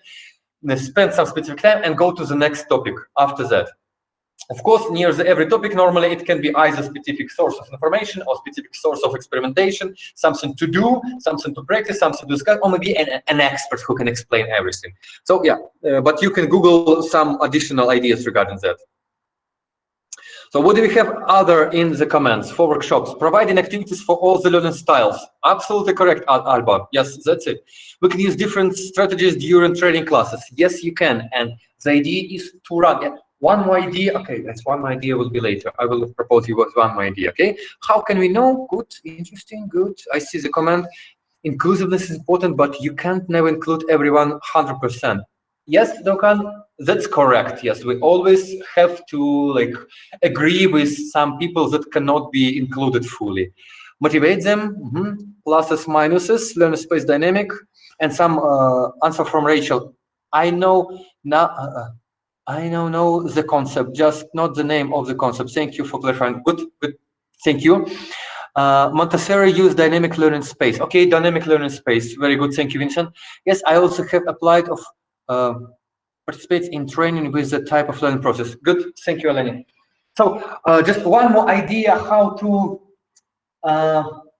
spend some specific time, and go to the next topic after that. Of course, near every topic, normally it can be either specific source of information or specific source of experimentation, something to do, something to practice, something to discuss, or maybe an expert who can explain everything. So yeah, but you can Google some additional ideas regarding that. So what do we have other in the comments for workshops? Providing activities for all the learning styles. Absolutely correct, Alba. Yes, that's it. We can use different strategies during training classes. Yes, you can. And the idea is to run. One more idea. Okay, that's one more idea will be later. I will propose you with one more idea. Okay. How can we know? Good, interesting, good. I see the comment. Inclusiveness is important, but you can't never include everyone 100%. Yes, Dokan, that's correct. Yes, we always have to agree with some people that cannot be included fully. Motivate them, pluses, minuses, learn space dynamic, and some answer from Rachel. I know now. I know the concept, just not the name of the concept. Thank you for clarifying. Good. Thank you. Montessori used dynamic learning space. Okay, dynamic learning space. Very good. Thank you, Vincent. Yes, I also have applied of participates in training with the type of learning process. Good, thank you, Eleni. So just one more idea how to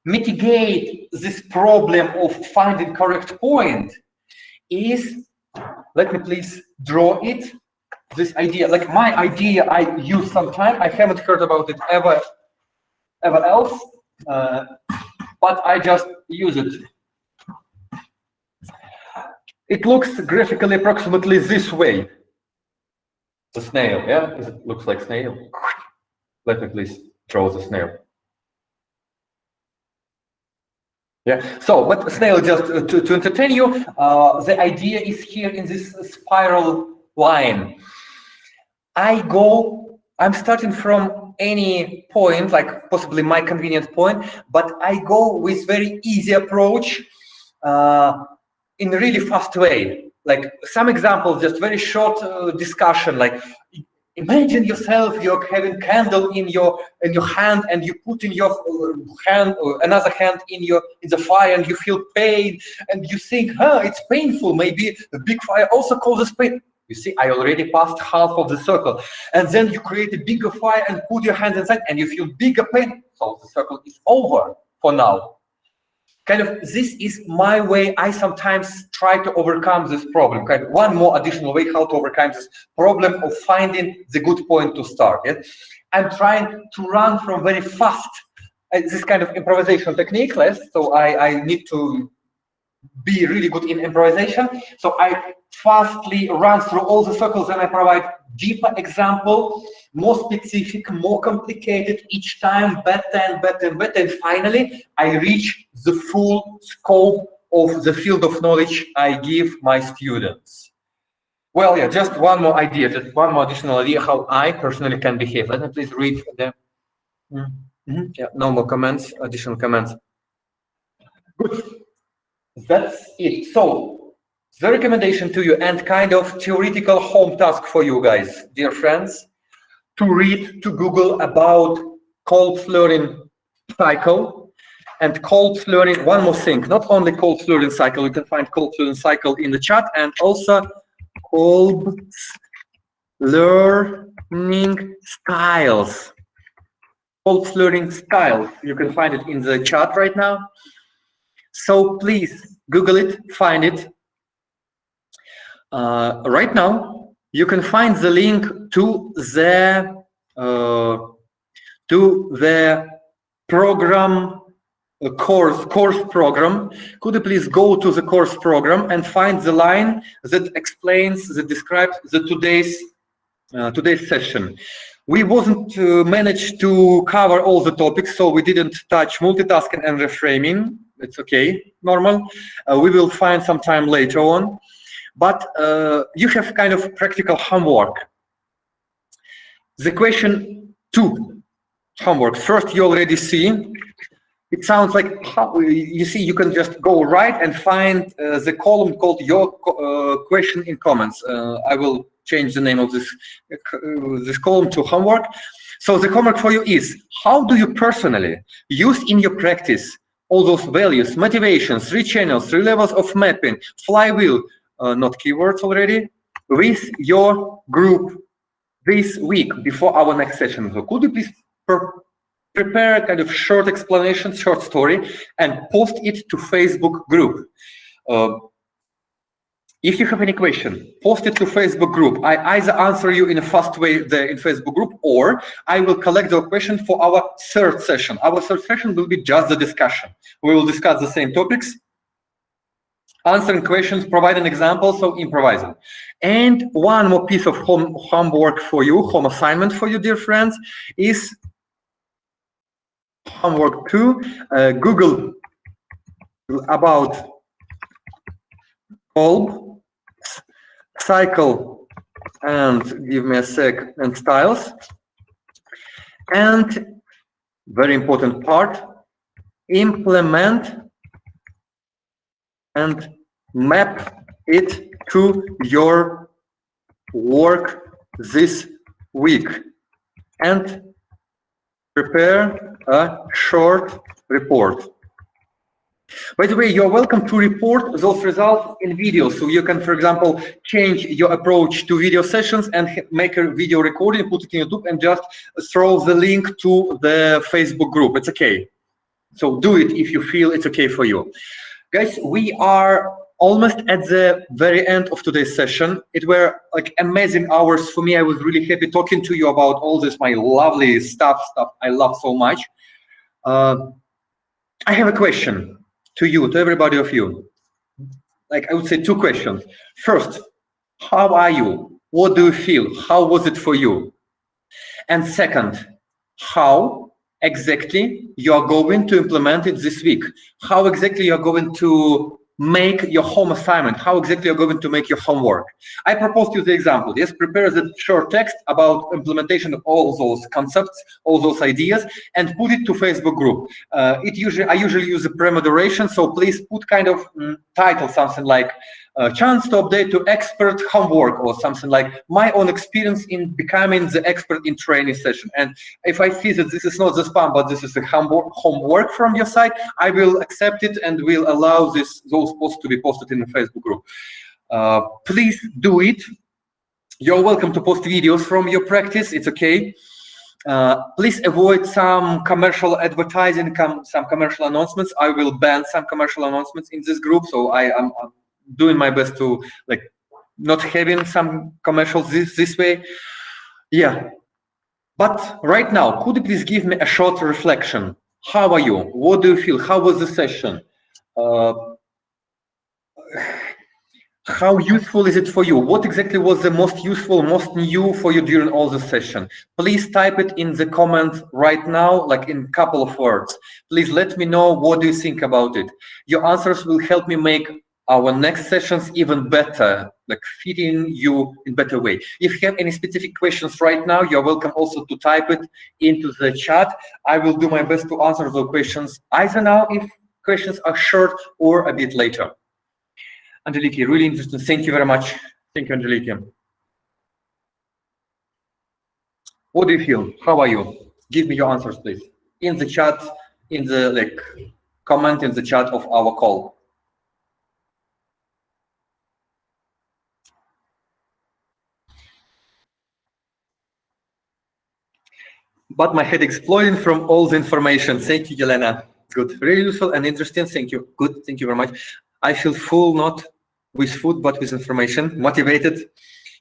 mitigate this problem of finding correct point is, let me please draw it. This idea, like my idea, I use sometime. I haven't heard about it ever else, but I just use it. It looks graphically approximately this way. The snail, yeah? It looks like snail. Let me please draw the snail. Yeah, so, but snail, just to entertain you, the idea is here in this spiral line. I'm starting from any point, like possibly my convenient point, but I go with very easy approach in a really fast way. Like some examples, just very short discussion, like imagine yourself, you're having candle in your hand, and you put in your hand another hand in the fire, and you feel pain, and you think, it's painful. Maybe the big fire also causes pain. You see, I already passed half of the circle, and then you create a bigger fire and put your hand inside, and you feel bigger pain. So the circle is over for now. Kind of, this is my way. I sometimes try to overcome this problem. Kind of one more additional way how to overcome this problem of finding the good point to start. Yeah? I'm trying to run from very fast this kind of improvisation technique class. So I need to be really good in improvisation. So I fastly run through all the circles, and I provide deeper example, more specific, more complicated each time, better and better and better. And finally, I reach the full scope of the field of knowledge I give my students. Well, yeah, just one more idea, just one more additional idea how I personally can behave. Let me please read them. Yeah, no more comments, additional comments. Good. That's it. So the recommendation to you, and kind of theoretical home task for you guys, dear friends, to read, to Google about Kolb's learning cycle. And Kolb's learning, one more thing, not only Kolb's learning cycle, you can find Kolb's learning cycle in the chat, and also Kolb's learning styles. Kolb's learning styles, you can find it in the chat right now. So please Google it, find it. Right now, you can find the link to the program course program. Could you please go to the course program and find the line that explains, that describes the today's session. We wasn't managed to cover all the topics, so we didn't touch multitasking and reframing. It's okay, normal. We will find some time later on. But you have kind of practical homework. The question 2 homework. First, you already see. It sounds like, you see, you can just go right and find the column called your question in comments. I will change the name of this column to homework. So the homework for you is, how do you personally use in your practice all those values, motivations, 3 channels, 3 levels of mapping, flywheel, not keywords already, with your group this week before our next session? So could you please prepare a kind of short explanation, short story, and post it to Facebook group? If you have any question, post it to Facebook group. I either answer you in a fast way there in Facebook group, or I will collect the question for our 3rd session. Our 3rd session will be just the discussion. We will discuss the same topics, answering questions, providing examples, so improvising. And one more piece of homework for you, home assignment for you, dear friends, is homework 2. Google about Kolb cycle, and give me a sec, and styles. And very important part, implement and map it to your work this week, and prepare a short report. By the way, you're welcome to report those results in video. So you can, for example, change your approach to video sessions and make a video recording, put it in YouTube, and just throw the link to the Facebook group. It's okay. So do it if you feel it's okay for you. Guys, we are almost at the very end of today's session. It were like amazing hours for me. I was really happy talking to you about all this, my lovely stuff I love so much. I have a question to you, to everybody of you. Like I would say 2 questions. First, how are you? What do you feel? How was it for you? And second, how exactly you are going to implement it this week? How exactly you are going to make your home assignment? How exactly you're going to make your homework? I propose to you the example. Yes, prepare the short text about implementation of all those concepts, all those ideas, and put it to Facebook group. I usually use a pre-moderation, so please put kind of title, something like chance to update to expert homework, or something like my own experience in becoming the expert in training session. And if I see that this is not the spam, but this is a homework from your side, I will accept it and will allow those posts to be posted in the Facebook group. Please do it. You're welcome to post videos from your practice. It's okay. Please avoid some commercial advertising, some commercial announcements. I will ban some commercial announcements in this group, so I am doing my best to like not having some commercials this way. Yeah. But right now, could you please give me a short reflection? How are you? What do you feel? How was the session? How useful is it for you? What exactly was the most useful, most new for you during all the session? Please type it in the comment right now, like in a couple of words. Please let me know what do you think about it. Your answers will help me make our next sessions even better, like fitting you in better way. If you have any specific questions right now, you're welcome also to type it into the chat. I will do my best to answer those questions either now if questions are short or a bit later. Angelique, really interesting. Thank you very much. Thank you, Angelique. What do you feel? How are you? Give me your answers, please. In the chat, in the comment in the chat of our call. But my head exploding from all the information. Thank you, Yelena. Good. Really useful and interesting. Thank you. Good. Thank you very much. I feel full, not with food, but with information. Motivated.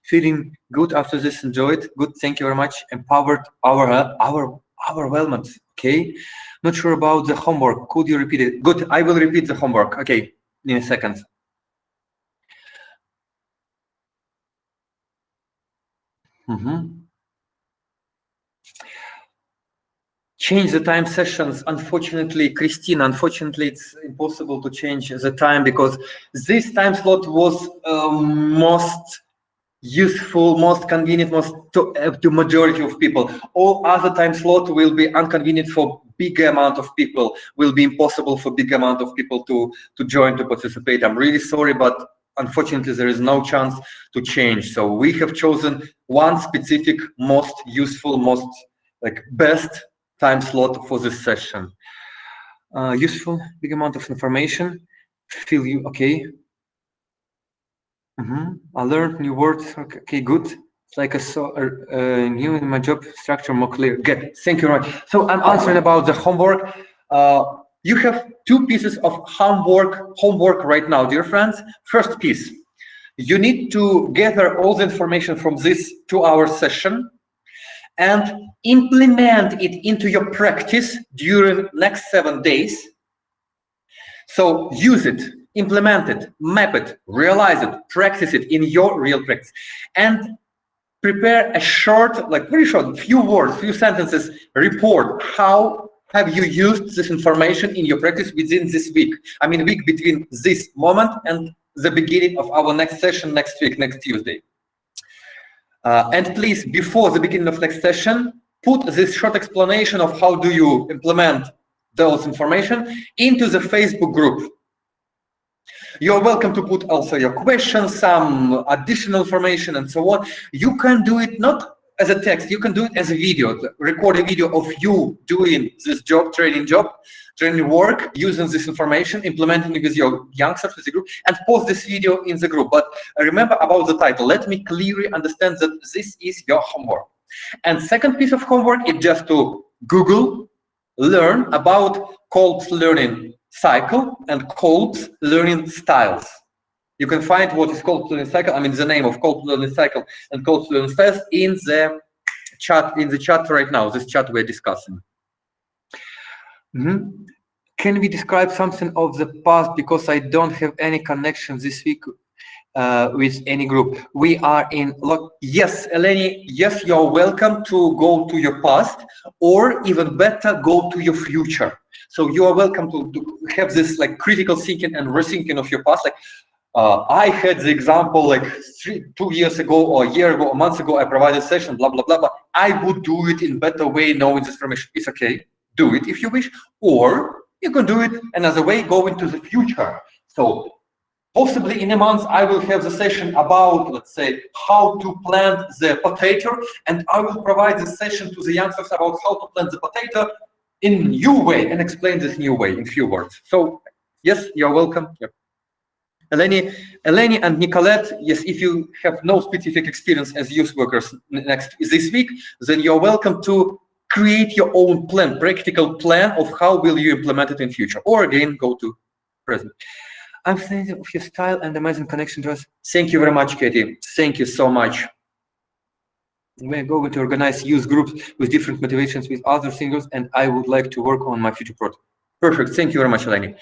Feeling good after this. Enjoyed. Good. Thank you very much. Empowered. Overwhelmed. Okay. Not sure about the homework. Could you repeat it? Good. I will repeat the homework. Okay. In a second. Change the time sessions. Unfortunately, Christina, it's impossible to change the time because this time slot was most useful, most convenient, most to majority of people. All other time slot will be inconvenient for big amount of people, will be impossible for big amount of people to join, to participate. I'm really sorry, but unfortunately there is no chance to change. So we have chosen one specific, most useful, most like best time slot for this session. Useful, big amount of information. Feel you okay? I learned new words. Okay, good. It's like I saw new in my job structure more clear. Good. Thank you very much. So I'm answering about the homework. You have 2 pieces of homework right now, dear friends. First piece, you need to gather all the information from this 2-hour session and implement it into your practice during next 7 days. So use it, implement it, map it, realize it, practice it in your real practice, and prepare a short, like very short, few words, few sentences report. How have you used this information in your practice within this week? I mean, week between this moment and the beginning of our next session next week, next Tuesday. And please, before the beginning of next session, put this short explanation of how do you implement those information into the Facebook group. You're welcome to put also your questions, some additional information and so on. You can do it not as a text, you can do it as a video, record a video of you doing this training work, using this information, implementing it with your youngsters, with the group, and post this video in the group. But remember about the title. Let me clearly understand that this is your homework. And second piece of homework is just to Google, learn about Kolb's learning cycle and Kolb's learning styles. You can find what is Kolb's learning cycle, I mean the name of Kolb's learning cycle and Kolb's learning styles in the chat right now, this chat we're discussing. Can we describe something of the past, because I don't have any connection this week with any group? We are in yes, Eleni, yes, you're welcome to go to your past, or even better, go to your future. So you are welcome to have this like critical thinking and rethinking of your past. Like I had the example like 2 years ago or a year ago, a month ago, I provided a session, blah, blah, blah, blah. I would do it in better way, knowing this information. It's okay, do it if you wish, or you can do it another way, go into the future. So possibly in a month, I will have the session about, let's say, how to plant the potato, and I will provide the session to the youngsters about how to plant the potato in a new way and explain this new way in few words. So yes, you're welcome. Yep. Eleni and Nicolette, yes, if you have no specific experience as youth workers this week, then you're welcome to create your own plan, practical plan of how will you implement it in future, or again, go to present. I'm thinking of your style and amazing connection to us. Thank you very much, Katie. Thank you so much. We're going to organize youth groups with different motivations with other singers, and I would like to work on my future project. Perfect. Thank you very much, Eleni.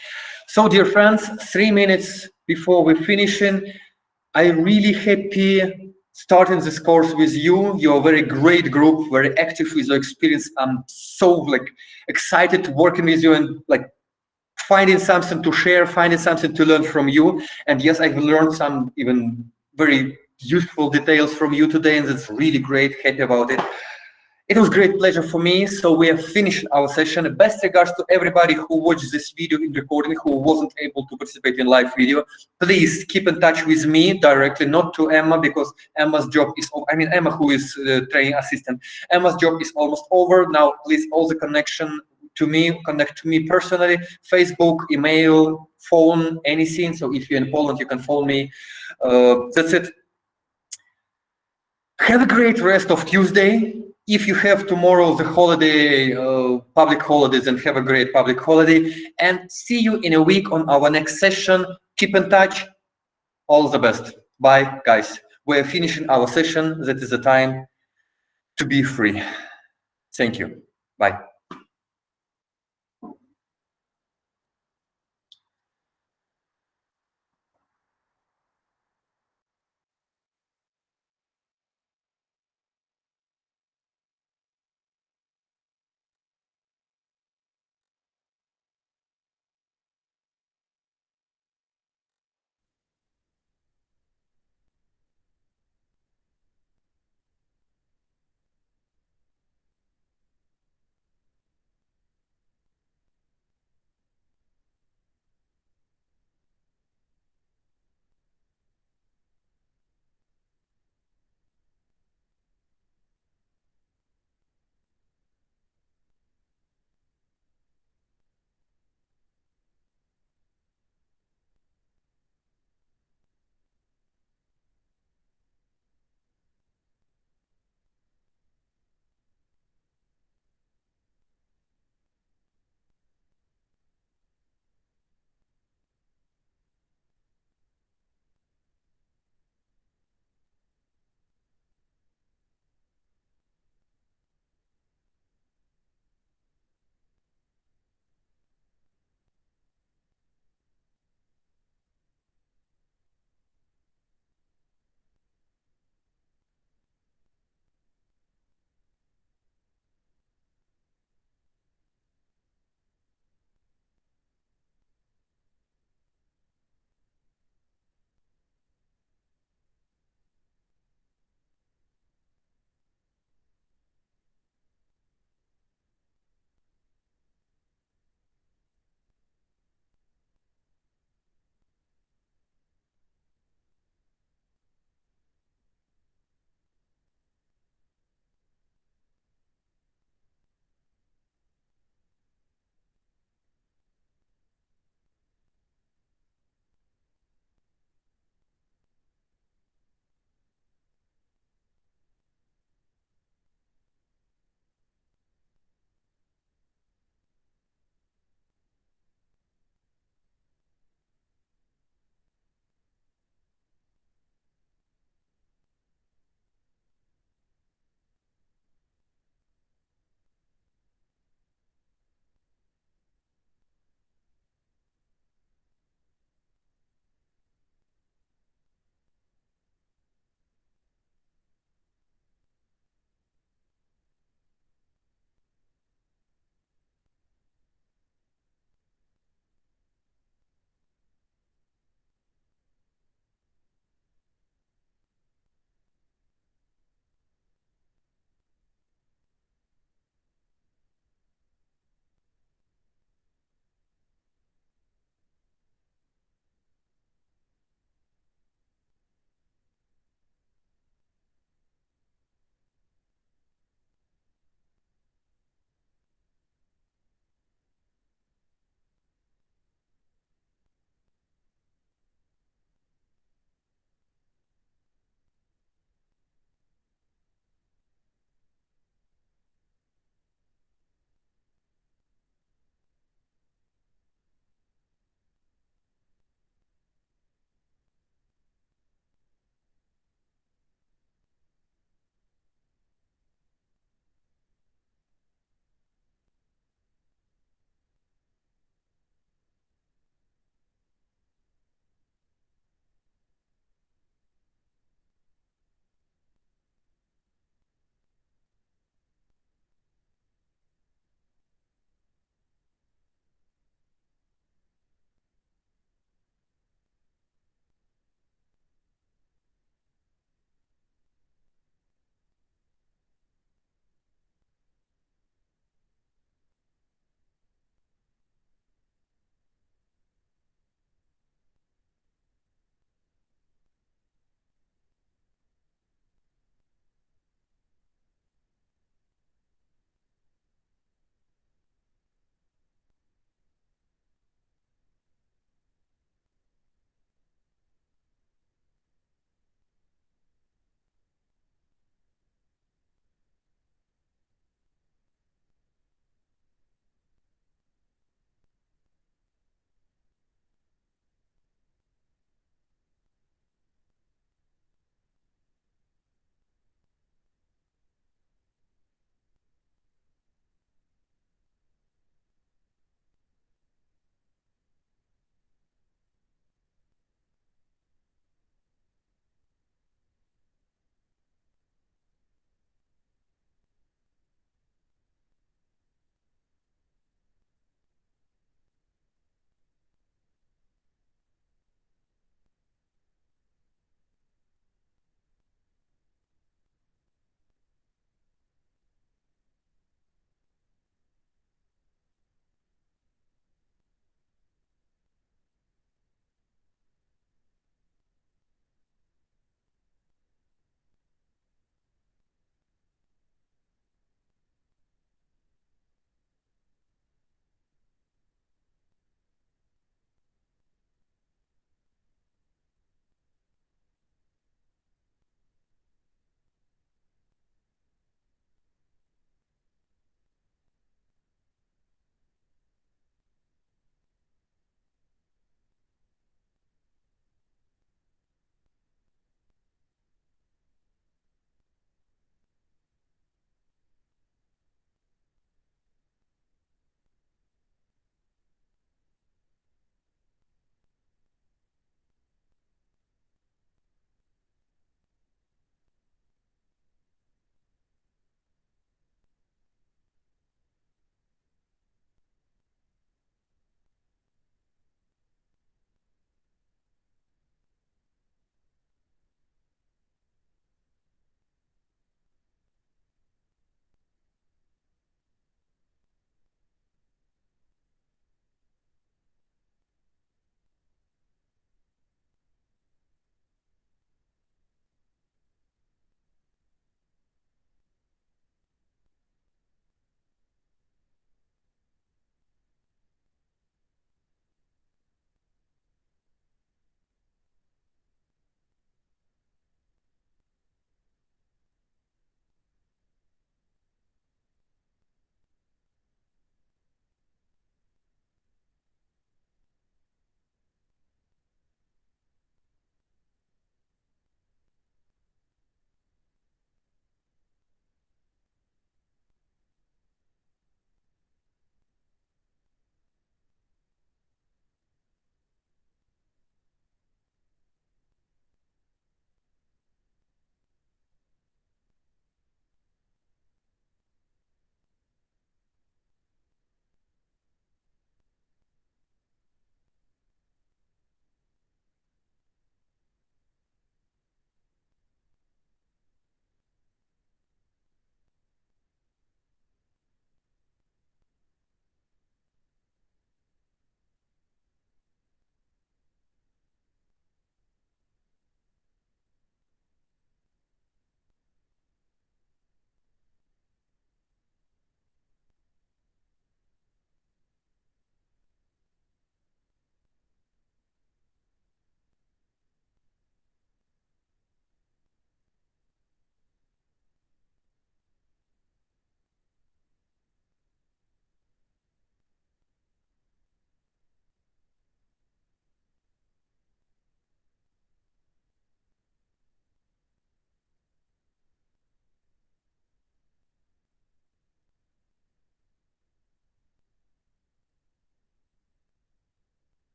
So, dear friends, 3 minutes before we're finishing, I'm really happy starting this course with you. You're a very great group, very active with your experience. I'm so excited to working with you and finding something to share, finding something to learn from you. And yes, I've learned some even very useful details from you today, and that's really great. Happy about it. It was a great pleasure for me. So we have finished our session. Best regards to everybody who watched this video in recording, who wasn't able to participate in live video. Please keep in touch with me directly, not to Emma, because Emma's job is, Emma, who is training assistant, Emma's job is almost over. Now, please, all the connection to me, connect to me personally, Facebook, email, phone, anything. So if you're in Poland, you can phone me. That's it. Have a great rest of Tuesday. If you have tomorrow the holiday, public holidays, then have a great public holiday. And see you in a week on our next session. Keep in touch. All the best. Bye, guys. We're finishing our session. That is the time to be free. Thank you. Bye.